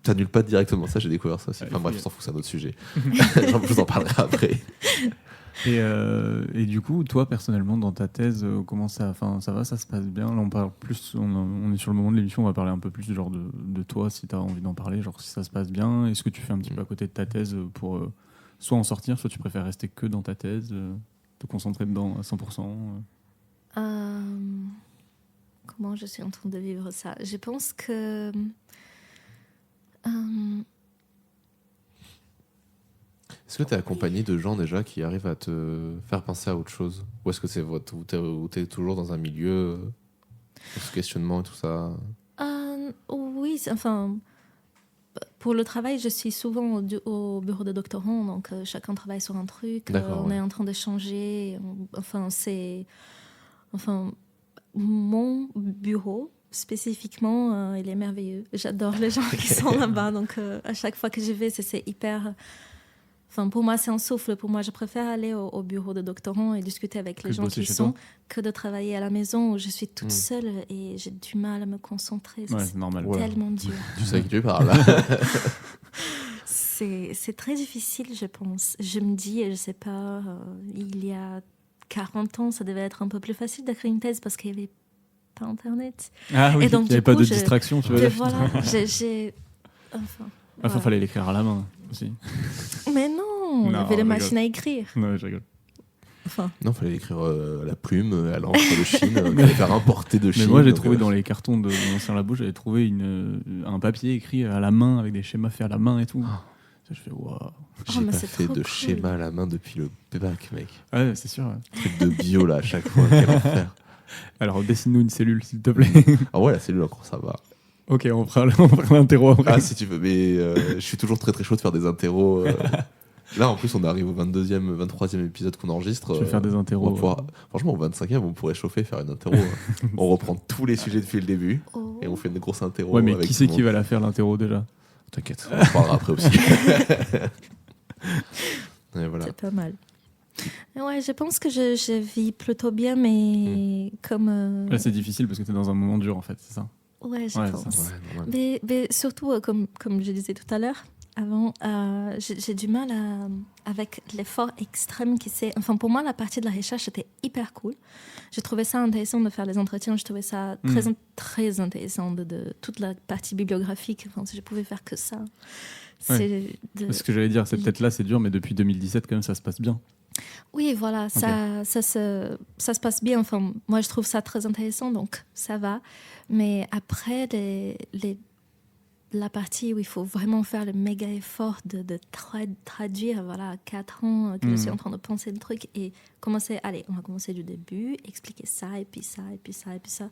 t'annules pas directement, ça j'ai découvert ça aussi. Enfin bref, je s'en fous, c'est un autre sujet. Je vous en parlerai après. Et du coup, toi personnellement, dans ta thèse, comment ça va, ça se passe bien ? Là, on parle plus, on est sur le moment de l'émission, on va parler un peu plus genre de toi, si tu as envie d'en parler, genre si ça se passe bien. Est-ce que tu fais un petit peu à côté de ta thèse pour soit en sortir, soit tu préfères rester que dans ta thèse, te concentrer dedans à 100% Comment je suis en train de vivre ça ? Je pense que est-ce que tu es accompagné de gens déjà qui arrivent à te faire penser à autre chose ? Ou est-ce que c'est tu es toujours dans un milieu ce questionnement et tout ça ? Oui, enfin, pour le travail, je suis souvent au bureau de doctorants, donc chacun travaille sur un truc, on est en train d'échanger. Mon bureau, spécifiquement, il est merveilleux. J'adore les gens qui sont là-bas, donc à chaque fois que j'y vais, c'est hyper... Enfin, pour moi, c'est un souffle. Pour moi, je préfère aller au bureau de doctorant et discuter avec les gens qui sont que de travailler à la maison où je suis toute seule et j'ai du mal à me concentrer. Ouais, c'est normal. Tellement dur. Tu sais que tu parles. c'est très difficile, je pense. Je me dis, je sais pas, il y a 40 ans, ça devait être un peu plus facile d'écrire une thèse parce qu'il n'y avait pas Internet. Ah oui, Et donc, il n'y avait du pas coup, de distraction, tu vois. Voilà, j'ai... Enfin, Enfin, voilà. fallait l'écrire à la main aussi. Mais non, on Non, avait les je machines à écrire. Non, je rigole. Enfin, Non, il fallait écrire à la plume, à l'encre de Chine, il fallait faire importer de Chine. Mais moi, j'ai donc, trouvé dans les cartons de mon ancien labo, j'avais trouvé un papier écrit à la main avec des schémas faits à la main et tout. Ça, je fais waouh. J'ai mais pas c'est fait trop de cool. schéma à la main depuis le bac, mec. Ouais, c'est sûr. Ouais. Truc de bio là à chaque fois, quel enfer. Alors, dessine-nous une cellule, s'il te plaît. Ah ouais, la cellule encore ça va. Ok, on fera l'interro après. Ah si tu veux, mais je suis toujours très très chaud de faire des interros. Là en plus on arrive au 22e, 23e épisode qu'on enregistre. Je vais faire des On va interros. pouvoir- Franchement au 25e on pourrait chauffer, faire une interro. On reprend tous les sujets depuis le début oh. et on fait une grosse interro. Ouais, mais avec qui tout c'est le qui monde. va la faire l'interro déjà? T'inquiète, on en parlera après aussi. Et voilà. C'est pas mal. Ouais, je pense que je vis plutôt bien, mais comme... Là, c'est difficile parce que t'es dans un moment dur en fait, c'est ça? Ouais, je Ouais, pense. Ouais, normal. Mais surtout, comme je disais tout à l'heure, avant, j'ai du mal avec l'effort extrême qui c'est... Enfin, pour moi, la partie de la recherche était hyper cool. Je trouvais ça intéressant de faire les entretiens. Je trouvais ça très intéressant de toute la partie bibliographique. Enfin, si je pouvais faire que ça. C'est Ce que j'allais dire, c'est peut-être là, c'est dur, mais depuis 2017, quand même, ça se passe bien. Oui, voilà, ça se passe bien. Enfin, moi, je trouve ça très intéressant, donc ça va. Mais après, la partie où il faut vraiment faire le méga effort de traduire, voilà, 4 ans que je suis en train de penser le truc et commencer, allez, on va commencer du début, expliquer ça, et puis ça, et puis ça, et puis ça.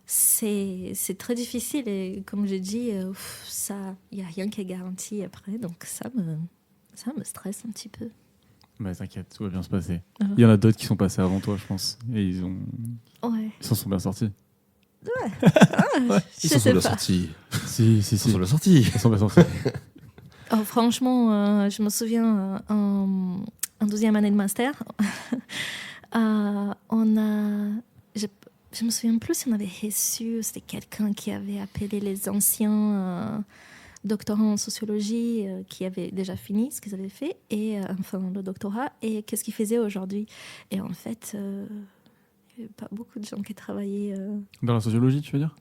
C'est très difficile et comme j'ai dit, il n'y a rien qui est garanti après, donc ça me stresse un petit peu. Bah t'inquiète, tout va bien se passer. Il y en a d'autres qui sont passés avant toi, je pense, et ils s'en sont bien sortis. Ils s'en sont bien sortis. Si. Ils s'en sont bien sortis. Ils sont bien sortis. Oh, franchement, je me souviens en 12e année de master, je me souviens plus si on avait reçu, c'était quelqu'un qui avait appelé les anciens doctorants en sociologie qui avaient déjà fini ce qu'ils avaient fait, et enfin le doctorat, et qu'est-ce qu'ils faisaient aujourd'hui. Et en fait, il n'y avait pas beaucoup de gens qui travaillaient Dans la sociologie, tu veux dire?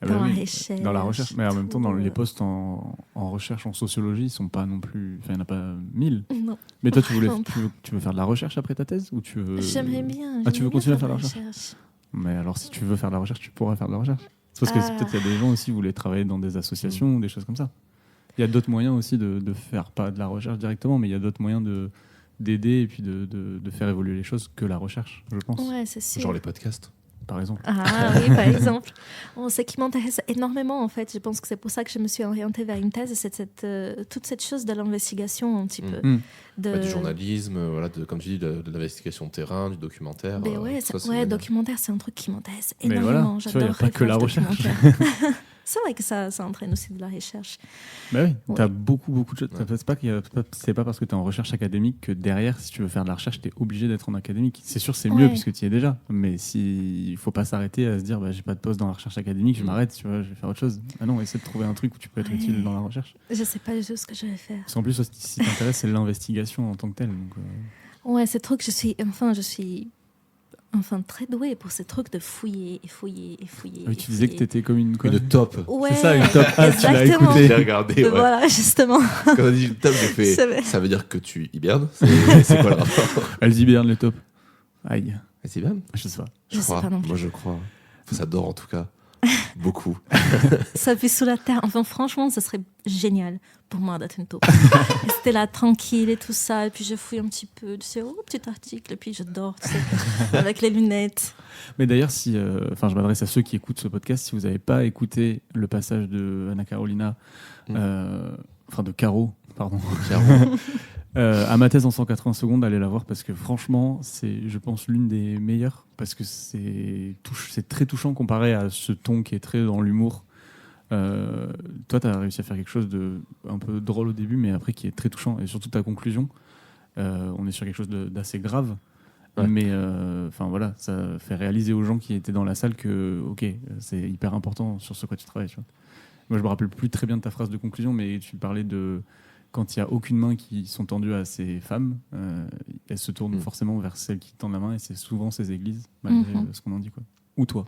dans la recherche. Dans la recherche, mais en même temps, dans tout. les postes en recherche, en sociologie, ils sont pas non plus... Enfin, il n'y en a pas 1000. Non. Mais toi, Vraiment tu veux faire de la recherche après ta thèse ou tu veux... J'aimerais bien. Ah, tu veux j'aimerais continuer à bien faire de la recherche? Mais alors, si tu veux faire de la recherche, tu pourras faire de la recherche. C'est parce que peut-être qu'il y a des gens aussi qui voulaient travailler dans des associations ou des choses comme ça. Il y a d'autres moyens aussi de faire, pas de la recherche directement, mais il y a d'autres moyens d'aider et puis de faire évoluer les choses que la recherche, je pense. Ouais, c'est sûr. Genre les podcasts. Par exemple. Ah oui, par exemple. Ce qui m'intéresse énormément, en fait, je pense que c'est pour ça que je me suis orientée vers une thèse, c'est toute cette chose de l'investigation un petit peu. Du journalisme, voilà, comme tu dis, de l'investigation de terrain, du documentaire. Mais ouais, documentaire, c'est un truc qui m'intéresse Mais énormément. voilà, tu vois, il n'y a pas que la recherche. C'est vrai que ça entraîne aussi de la recherche. Bah oui, Ouais. tu as beaucoup de choses. Ouais. C'est pas parce que tu es en recherche académique que derrière, si tu veux faire de la recherche, tu es obligé d'être en académique. C'est sûr, c'est mieux puisque tu y es déjà. Mais il faut pas s'arrêter à se dire j'ai pas de poste dans la recherche académique, je m'arrête, tu vois, je vais faire autre chose. Ah non, essaie de trouver un truc où tu peux être utile dans la recherche. Je sais pas du tout ce que je vais faire. Parce qu'en plus, si t'intéresse, c'est l'investigation en tant que telle. Donc, Ouais, c'est trop que je suis très douée pour ces trucs de fouiller et fouiller et fouiller. oui, tu disais que tu étais comme une top. Ouais, c'est ça, une top. Ah, tu l'as exactement. écouté. J'ai regardé. Ouais. Voilà, justement. Quand on a dit une top, j'ai fait. C'est vrai. Ça veut dire que tu hibernes. C'est quoi le rapport? Elles hibernent les top. Aïe, Elles hibernent? je sais pas. Je sais crois. pas non plus. Moi, je crois. Enfin, ça dort en tout cas. Beaucoup. Ça vit sous la terre. Enfin, franchement, ce serait génial pour moi d'être une taupe. C'était là, tranquille et tout ça. Et puis, je fouille un petit peu, tu sais, petit article. Et puis, je dors, tu sais, avec les lunettes. Mais d'ailleurs, je m'adresse à ceux qui écoutent ce podcast. Si vous n'avez pas écouté le passage de Anna Carolina, de Caro, pardon, à ma thèse en 180 secondes, allez la voir parce que franchement, c'est, je pense, l'une des meilleures parce que c'est très touchant comparé à ce ton qui est très dans l'humour. Toi, tu as réussi à faire quelque chose de un peu drôle au début, mais après qui est très touchant et surtout ta conclusion. On est sur quelque chose d'assez grave. Ouais. Mais voilà, ça fait réaliser aux gens qui étaient dans la salle que ok, c'est hyper important sur ce quoi tu travailles. Tu vois. Moi, je me rappelle plus très bien de ta phrase de conclusion, mais tu parlais de quand il n'y a aucune main qui sont tendues à ces femmes, elles se tournent forcément vers celles qui tendent la main, et c'est souvent ces églises, malgré ce qu'on en dit, quoi. Ou toi.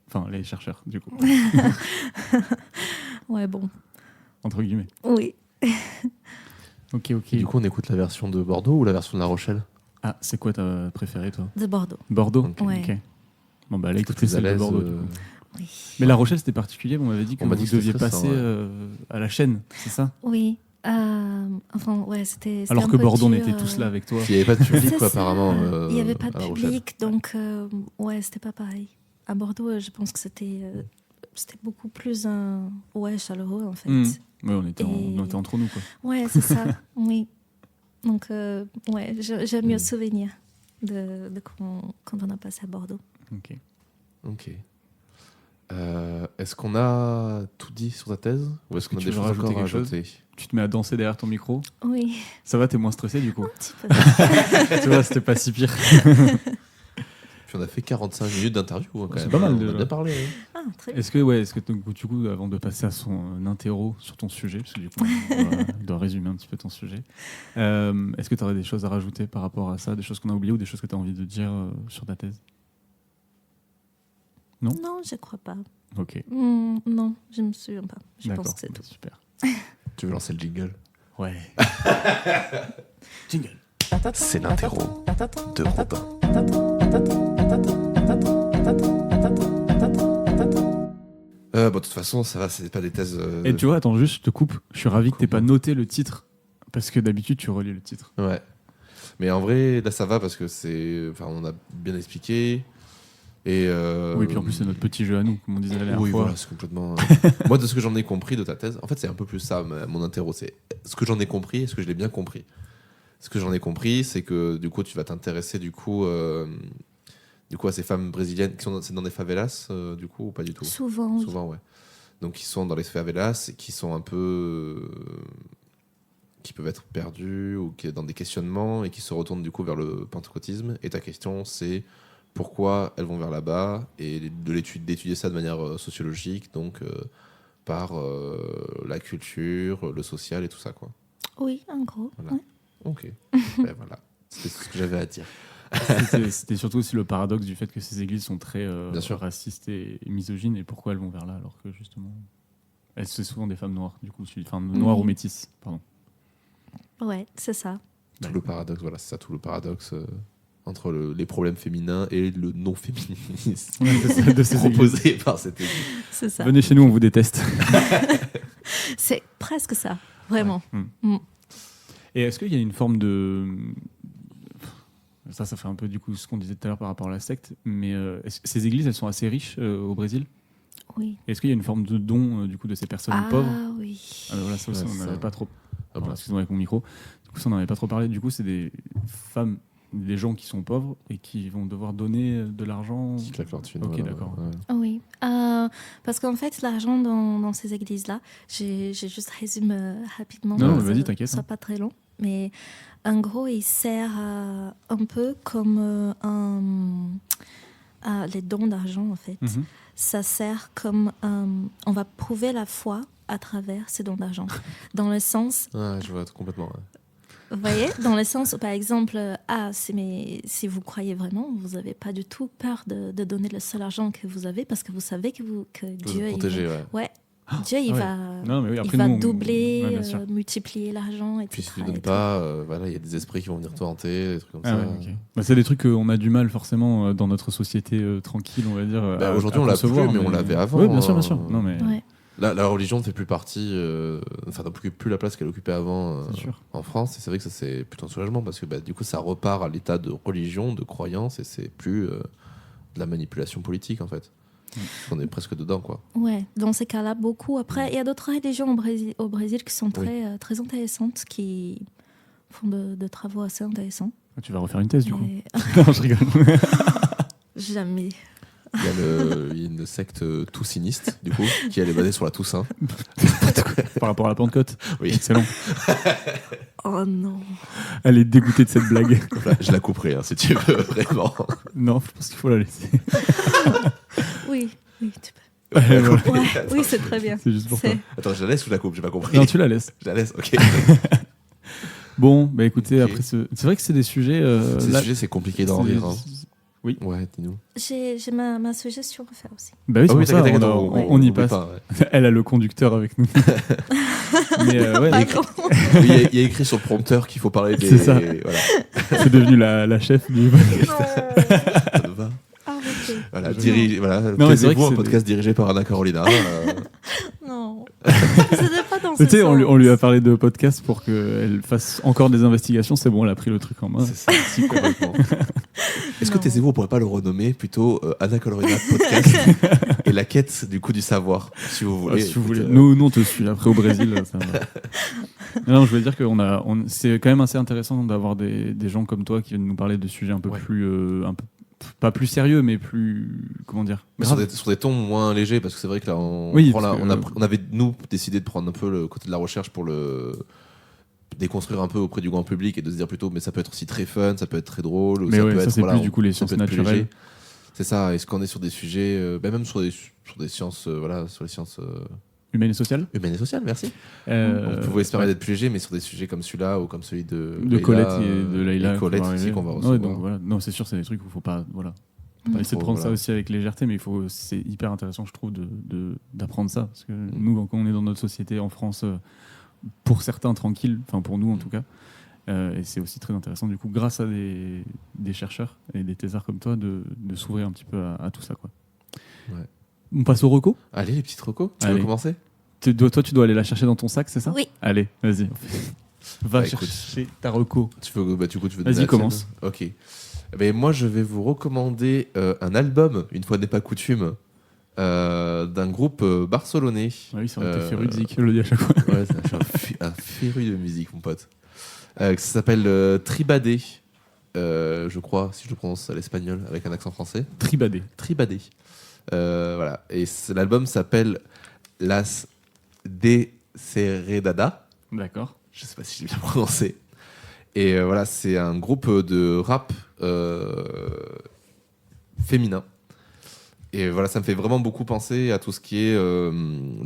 Enfin, les chercheurs, du coup. Ouais, bon. Entre guillemets. Oui. Ok. Et du coup, on écoute la version de Bordeaux ou la version de La Rochelle? Ah, c'est quoi ta préférée, toi? De Bordeaux. Bordeaux. Ouais. Ok. Bon, bah, allez, Est-ce que écoutez t'es à celle de l'aise, Bordeaux, du coup. Oui. Mais La Rochelle, c'était particulier. On m'avait dit que On m'a vous dit que c'était deviez stressant, passer à la chaîne, c'est ça? Oui. Enfin, ouais, c'était Alors un que peu Bordeaux, on dur, était tous là avec toi. Il n'y avait pas de public, C'est quoi, ça. apparemment. Il n'y avait pas de à La Rochelle. public, donc ouais, c'était pas pareil. À Bordeaux, je pense que c'était beaucoup plus chaleureux, en fait. Oui, on était entre nous, quoi. Ouais, c'est ça, oui. Donc, ouais, j'ai mieux souvenir de quand on a passé à Bordeaux. Ok. Est-ce qu'on a tout dit sur ta thèse? Ou est-ce qu'on a tu des veux choses rajouter encore à quelque chose ajouter? Tu te mets à danser derrière ton micro. Oui, Ça va, t'es moins stressé, du coup? un petit peu. Tu vois, c'était pas si pire. Puis on a fait 45 minutes d'interview, hein, quand C'est même. pas mal, On déjà. a bien parlé. Hein. Ah, très bien. Est-ce que du coup, avant de passer à son interro sur ton sujet, parce que du coup, on doit résumer un petit peu ton sujet, est-ce que tu aurais des choses à rajouter par rapport à ça, des choses qu'on a oubliées ou des choses que tu as envie de dire sur ta thèse? Non, je crois pas. Ok. Non, je me souviens pas. Je D'accord, pense que c'est tout. super. Tu veux lancer le jingle? Ouais. Jingle. C'est l'interro de Robin. De toute façon, ça va, c'est pas des thèses. Et tu vois, attends, juste, je te coupe. Je suis ravi que tu pas noté le titre, parce que d'habitude, tu relis le titre. Ouais. Mais en vrai, là, ça va parce que on a bien expliqué. Et Oui, puis en plus, c'est notre petit jeu à nous, comme on disait la dernière oui, fois. voilà, c'est complètement. Moi, de ce que j'en ai compris de ta thèse, en fait, c'est un peu plus ça, mon interro. C'est ce que j'en ai compris, est-ce que je l'ai bien compris? Ce que j'en ai compris, c'est que du coup, tu vas t'intéresser du coup à ces femmes brésiliennes qui sont dans des favelas, du coup, ou pas du tout? Souvent, oui. Souvent, ouais. Donc, qui sont dans les favelas et qui sont un peu. Qui peuvent être perdus ou qui sont dans des questionnements et qui se retournent du coup vers le pentecôtisme. Et ta question, c'est pourquoi elles vont vers là-bas et d'étudier ça de manière sociologique, donc par la culture, le social et tout ça, quoi. Oui, en gros. Voilà. Ouais. Ok. Ben voilà, c'était ce que j'avais à dire. C'était surtout aussi le paradoxe du fait que ces églises sont très Bien sûr. racistes et misogynes, et pourquoi elles vont vers là alors que justement c'est souvent des femmes noires, du coup, enfin noires ou métisses, pardon. Ouais, c'est ça. Tout le paradoxe, voilà, c'est ça, tout le paradoxe entre les problèmes féminins et le non-féminisme de ces proposé par cette église. C'est ça. Venez chez nous, on vous déteste. C'est presque ça, vraiment. Et est-ce qu'il y a une forme de... Ça fait un peu du coup ce qu'on disait tout à l'heure par rapport à la secte, mais est-ce que ces églises, elles sont assez riches au Brésil? Oui. Est-ce qu'il y a une forme de don du coup de ces personnes pauvres? Ah oui. Ah, voilà, ça aussi, Ouais, on ça. n'avait pas trop... Ah, Pardon, bah. excuse-moi avec mon micro. Du coup, ça, on n'en avait pas trop parlé. Du coup, c'est des femmes, des gens qui sont pauvres et qui vont devoir donner de l'argent. Qui claquent leur thune. Ok, voilà, d'accord. ouais. Oui. Parce qu'en fait, l'argent dans ces églises-là, j'ai juste résumé rapidement. Non, pour que vas-y, ça t'inquiète, soit hein. pas très long. Mais en gros, il sert un peu comme les dons d'argent, en fait. Mhm. Ça sert comme on va prouver la foi à travers ces dons d'argent. Dans le sens, Ouais, je vois complètement. Ouais. vous voyez, dans le sens où, par exemple, si vous croyez vraiment, vous n'avez pas du tout peur de donner le seul argent que vous avez parce que vous savez que Vous Dieu, êtes protégé, ouais. ouais, Dieu, il ouais. va, Non, mais oui, il après, va nous, doubler, ouais, bien sûr. multiplier l'argent, etc. Puis si tu ne donnes pas, voilà, il y a des esprits qui vont venir te hanter, des trucs comme Ah ça. ouais, ok. Bah, c'est des trucs qu'on a du mal forcément dans notre société tranquille, on va dire. Aujourd'hui, on l'a plus, mais on l'avait avant. Oui, bien sûr, bien sûr. Non, mais Ouais. La religion ne fait plus partie, n'occupe plus la place qu'elle occupait avant c'est sûr. en France. Et c'est vrai que ça, c'est plutôt un soulagement parce que du coup, ça repart à l'état de religion, de croyance, et c'est plus de la manipulation politique en fait. On est presque dedans, quoi. Ouais, dans ces cas-là, beaucoup. Après, il y a d'autres religions au Brésil qui sont très, très intéressantes, qui font de travaux assez intéressants. Tu vas refaire une thèse, du coup. Mais- Non, je rigole. Jamais. Il y a une secte toussiniste, du coup, qui elle est basée sur la Toussaint. Par rapport à la Pentecôte. Oui. Excellent. Oh non. Elle est dégoûtée de cette blague. Je la couperai, hein, si tu veux, vraiment. Non, je pense qu'il faut la laisser. Oui, tu peux. Ouais, voilà. Ouais, oui, c'est très bien. C'est juste pour ça. C'est- Attends, je la laisse ou je la coupe? J'ai pas compris. Non, tu la laisses. Je la laisse, ok. Bon, bah écoutez, Ok. après, c'est vrai que c'est des sujets. Ces là, sujets, c'est compliqué d'en c'est- rire. Hein. Oui. Ouais, dis-nous. J'ai ma suggestion à faire aussi. Bah oui, Ah c'est oui, pour ça, t'inquiète, on y oublie passe. pas, ouais. Elle a le conducteur avec nous. Mais ouais, Pardon. Oui, il y a écrit sur le prompteur qu'il faut parler des. C'est ça. Voilà. c'est devenu la chef du. Non. Ça te va. Arrêtez. Voilà, Non. voilà. Non, mais c'est vrai Taisez-vous, que un c'est podcast dirigé par Anna Carolina. Non. C'était pas dans ce Tu sais, sens. on lui a parlé de podcast pour qu'elle fasse encore des investigations. C'est bon, elle a pris le truc en main. C'est ça, si, complètement. Est-ce que Non. Taisez-vous, on pourrait pas le renommer plutôt Anna Carolina Podcast et la quête du coup du savoir, si vous voulez. Ah, si vous Écoute, voulez. Nous, on te suit. Après, au Brésil, ça va. Non, je voulais dire que c'est quand même assez intéressant d'avoir des gens comme toi qui viennent nous parler de sujets un peu Ouais. plus. Pas plus sérieux, mais plus. Comment dire Mais sur des tons moins légers, parce que c'est vrai que là, Oui, prend parce que- on avait, nous, décidé de prendre un peu le côté de la recherche pour le déconstruire un peu auprès du grand public et de se dire plutôt, mais ça peut être aussi très fun, ça peut être très drôle, ou Mais ça ouais, peut ça, être, c'est voilà, plus du coup les ça sciences peut être plus naturelles. léger. C'est ça, est-ce qu'on est sur des sujets, même sur des sciences, voilà, sur les sciences Humaine et sociale. humaines et sociales, merci. Euh, On pouvait espérer d'être plus léger, mais sur des sujets comme celui-là ou comme celui de de Leïla, Colette et de Leïla. et Colette qu'on va aussi arriver. qu'on va Ouais, recevoir. donc voilà. Non, c'est sûr, c'est des trucs où il faut pas. Voilà. Faut pas Mm. essayer de Faut, prendre ça voilà. aussi avec légèreté, mais c'est hyper intéressant, je trouve, d'apprendre ça. Parce que nous, quand on est dans notre société en France, pour certains tranquille, enfin pour nous en tout cas, et c'est aussi très intéressant, du coup, grâce à des chercheurs et des thésards comme toi, de s'ouvrir un petit peu à tout ça. Quoi. Ouais. On passe au reco. Allez, les petites recos, tu Allez. veux commencer? Toi, tu dois aller la chercher dans ton sac, c'est ça? Oui. Allez, vas-y. Va Bah, écoute. chercher ta reco. Tu veux, du coup, tu veux Vas-y, donner la commence. tienne. Ok. Moi, je vais vous recommander un album, une fois n'est pas coutume, d'un groupe barcelonais. Oui, c'est vrai que t'es Euh, féru de Zik, je le dis à chaque fois. Ouais, je suis un féru de musique, mon pote. Ça s'appelle Tribadé, je crois, si je le prononce à l'espagnol avec un accent français. Tribadé. Tribadé. Voilà. Et l'album s'appelle Las Desheredada. D'accord. Je sais pas si j'ai bien prononcé. Et voilà, c'est un groupe de rap féminin. Et voilà, ça me fait vraiment beaucoup penser à tout ce qui est le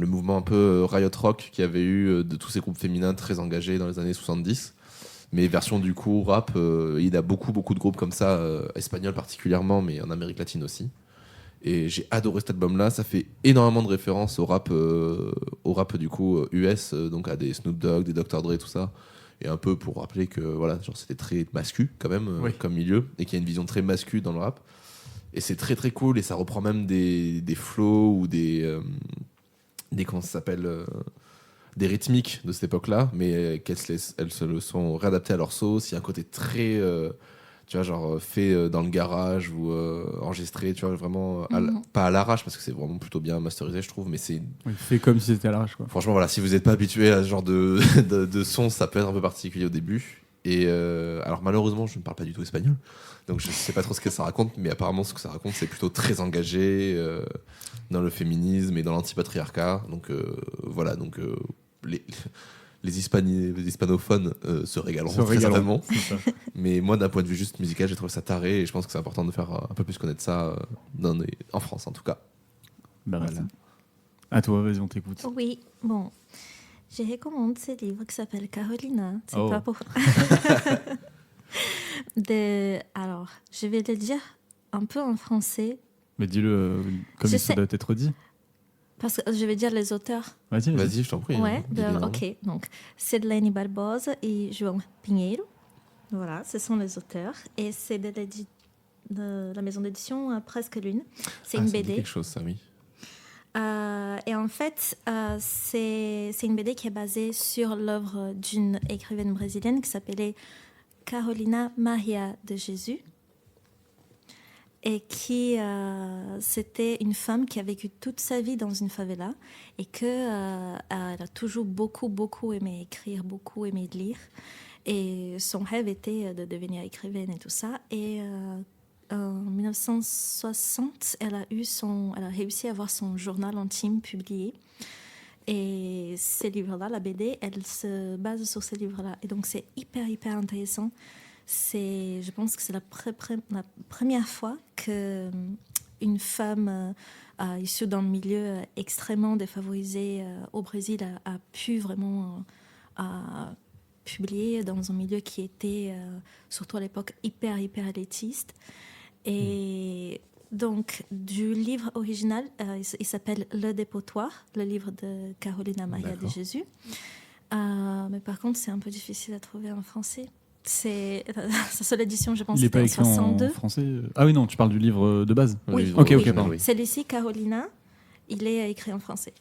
mouvement un peu riot rock qu'il y avait eu de tous ces groupes féminins très engagés dans les années 70. Mais version du coup rap, il y a beaucoup de groupes comme ça, espagnols particulièrement, mais en Amérique latine aussi. Et j'ai adoré cet album-là. Ça fait énormément de références au rap du coup US, donc à des Snoop Dogg, des Dr. Dre, tout ça. Et un peu pour rappeler que voilà, genre c'était très mascu quand même Oui. comme milieu, et qu'il y a une vision très mascu dans le rap. Et c'est très très cool, et ça reprend même des flows ou des comment ça s'appelle, des rythmiques de cette époque-là, mais elles se le sont réadaptées à leur sauce. Il y a un côté très tu vois, genre fait dans le garage ou enregistré, tu vois, vraiment pas à l'arrache, parce que c'est vraiment plutôt bien masterisé, je trouve, mais c'est Oui, fais comme si c'était à l'arrache, quoi. franchement, voilà, si vous n'êtes pas habitué à ce genre de, de son, ça peut être un peu particulier au début. Et alors malheureusement, je ne parle pas du tout espagnol, donc je ne sais pas trop ce que ça raconte, mais apparemment ce que ça raconte, c'est plutôt très engagé dans le féminisme et dans l'antipatriarcat. Donc voilà, donc les hispanophones se régaleront très certainement. C'est ça. Mais moi, d'un point de vue juste musical, j'ai trouvé ça taré, et je pense que c'est important de faire un peu plus connaître ça en France en tout cas. Bah, Voilà. voilà. À toi, vas-y, on t'écoute. Oui, bon. Je recommande ce livre qui s'appelle Carolina. C'est Oh. pas pour. Alors, je vais le dire un peu en français, Mais dis-le comme Je ça sais. doit être dit. parce que je vais dire les auteurs. Vas-y, vas-y. Vas-y, je t'en prie. Ouais, dis les noms. ok. Donc, c'est de Lenny Barbosa et João Pinheiro. Voilà, ce sont les auteurs. Et c'est de la maison d'édition Presque Lune. C'est Ah, une ça me dit BD. quelque chose, ça, oui. Et en fait, c'est une BD qui est basée sur l'œuvre d'une écrivaine brésilienne qui s'appelait Carolina Maria de Jésus. Et qui, c'était une femme qui a vécu toute sa vie dans une favela et qu'elle a toujours beaucoup aimé écrire, beaucoup aimé lire. Et son rêve était de devenir écrivaine et tout ça. Et en 1960, elle a réussi à avoir son journal intime publié. Et ces livres-là, la BD, elle se base sur ces livres-là. Et donc, c'est hyper intéressant. Je pense que c'est la première fois qu'une femme issue d'un milieu extrêmement défavorisé au Brésil a pu vraiment publié dans un milieu qui était, surtout à l'époque, hyper élitiste. Et donc, du livre original, il s'appelle Le Dépotoir, le livre de Carolina Maria de Jésus. Mais par contre, c'est un peu difficile à trouver en français. C'est sa seule édition, je pense, c'était en 62. Il n'est pas écrit en français. Ah oui, non, tu parles du livre de base. Oui, ok, pardon. Celui-ci, Carolina, il est écrit en français.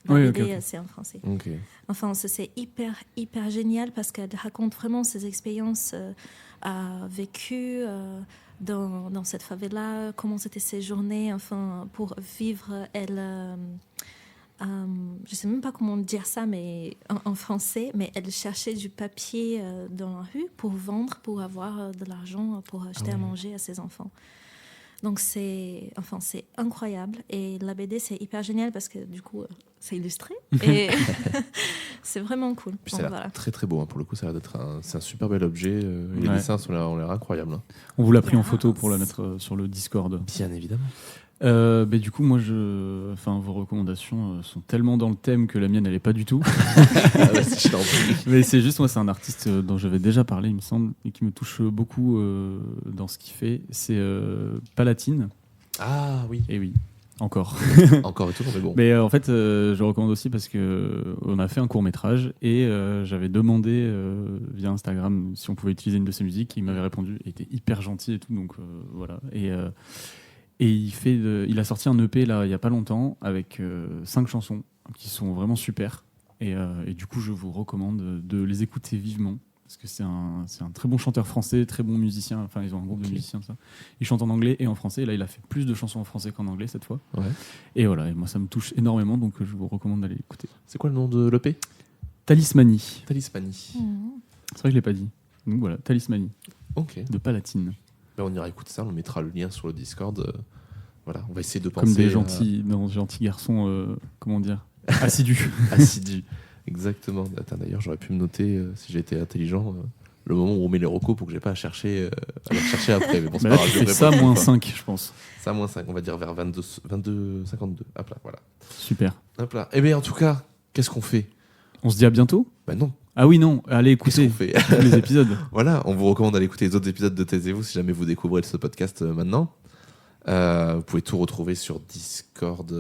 C'est en français. Okay. Enfin, c'est hyper génial parce qu'elle raconte vraiment ses expériences vécues dans cette favela, comment c'était ses journées, enfin, pour vivre, elle... je ne sais même pas comment dire ça mais en français, mais elle cherchait du papier dans la rue pour vendre, pour avoir de l'argent, pour acheter à manger à ses enfants. Donc c'est incroyable. Et la BD, c'est hyper génial parce que du coup, c'est illustré. Et c'est vraiment cool. Puis ça a l'air très très beau. Hein. Pour le coup, ça a l'air d'être c'est un super bel objet. Les dessins ont l'air incroyables. Hein. On vous l'a pris en photo pour la mettre sur le Discord. Bien évidemment. Du coup, moi, vos recommandations sont tellement dans le thème que la mienne, elle est pas du tout. Mais c'est juste, moi, c'est un artiste dont j'avais déjà parlé, il me semble, et qui me touche beaucoup dans ce qu'il fait. C'est Palatine. Ah oui. Et oui, encore. Encore et toujours, mais bon. Mais en fait, je recommande aussi parce que on a fait un court-métrage et j'avais demandé via Instagram si on pouvait utiliser une de ses musiques. Il m'avait répondu, il était hyper gentil et tout, donc voilà. Et il a sorti un EP là il y a pas longtemps avec 5 chansons qui sont vraiment super. Et du coup, je vous recommande de les écouter vivement parce que c'est un très bon chanteur français, très bon musicien. Enfin, ils ont un groupe de musiciens, ça. Il chante en anglais et en français. Et là, il a fait plus de chansons en français qu'en anglais cette fois. Ouais. Et voilà. Et moi, ça me touche énormément, donc je vous recommande d'aller l'écouter. C'est quoi le nom de l'EP ? Talismanie. Talismanie. C'est vrai que je l'ai pas dit. Donc voilà, Talismanie. Ok. De Palatine. Ben, on ira écouter ça, on mettra le lien sur le Discord. Voilà, on va essayer de penser. Comme des gentils garçons, comment dire, assidus. Assidus, exactement. Attends, d'ailleurs, j'aurais pu me noter, si j'ai été intelligent, le moment où on met les recos pour que j'ai pas à les chercher après. Mais bon, c'est là, pas grave, tu fais ça moins 5, je pense. Ça moins 5, on va dire vers 22, 52. Hop là, voilà. Super. Hop là. Eh bien, en tout cas, qu'est-ce qu'on fait ? On se dit à bientôt ? Ben non. Ah oui, non, allez écouter les épisodes. Voilà, on vous recommande d'aller écouter les autres épisodes de Taisez-vous si jamais vous découvrez ce podcast maintenant. Vous pouvez tout retrouver sur Discord,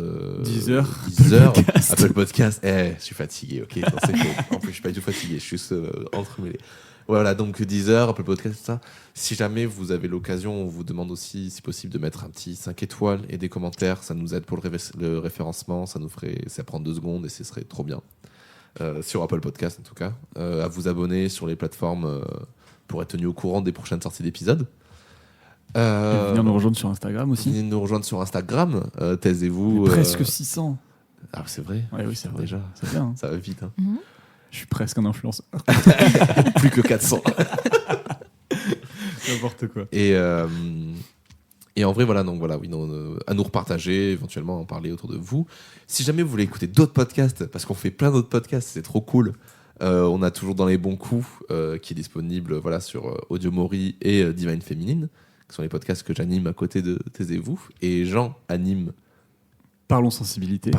Deezer, Apple Podcast. Je suis fatigué, ok. Non, c'est faux. En plus, je suis pas du tout fatigué, je suis juste entremêlé. Voilà, donc Deezer, Apple Podcast, tout ça. Si jamais vous avez l'occasion, on vous demande aussi, si possible, de mettre un petit 5 étoiles et des commentaires. Ça nous aide pour le référencement. Ça prend 2 secondes et ce serait trop bien. Sur Apple Podcast, en tout cas. À vous abonner sur les plateformes pour être tenu au courant des prochaines sorties d'épisodes. Et venir nous rejoindre sur Instagram aussi. Venez nous rejoindre sur Instagram. Taisez-vous. Presque 600. Ah, c'est vrai. Ouais, oui, c'est vrai. Déjà. C'est bien. Hein. Ça va vite. Hein. Je suis presque un influenceur. Plus que 400. N'importe quoi. Et en vrai, voilà, donc voilà, oui, à nous repartager, éventuellement en parler autour de vous. Si jamais vous voulez écouter d'autres podcasts, parce qu'on fait plein d'autres podcasts, c'est trop cool. On a toujours dans les bons coups, qui est disponible, voilà, sur Audio Mori et Divine Féminine, qui sont les podcasts que j'anime à côté de Taisez-vous. Et Jean anime Parlons Sensibilité.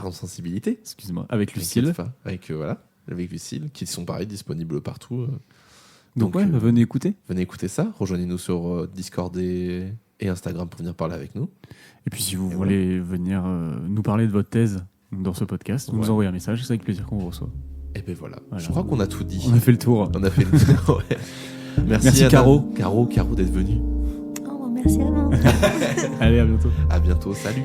Excuse-moi, avec Lucille. Avec Lucille, qui sont pareil disponibles partout. Donc venez écouter. Venez écouter ça. Rejoignez-nous sur Discord et Instagram pour venir parler avec nous. Et puis si vous voulez venir nous parler de votre thèse dans ce podcast, vous nous envoyez un message, c'est avec plaisir qu'on vous reçoit. Et ben voilà. Je crois qu'on a tout dit. On a fait le tour. Ouais. Merci Caro. Caro d'être venue. Merci à vous. Allez, à bientôt. À bientôt, salut.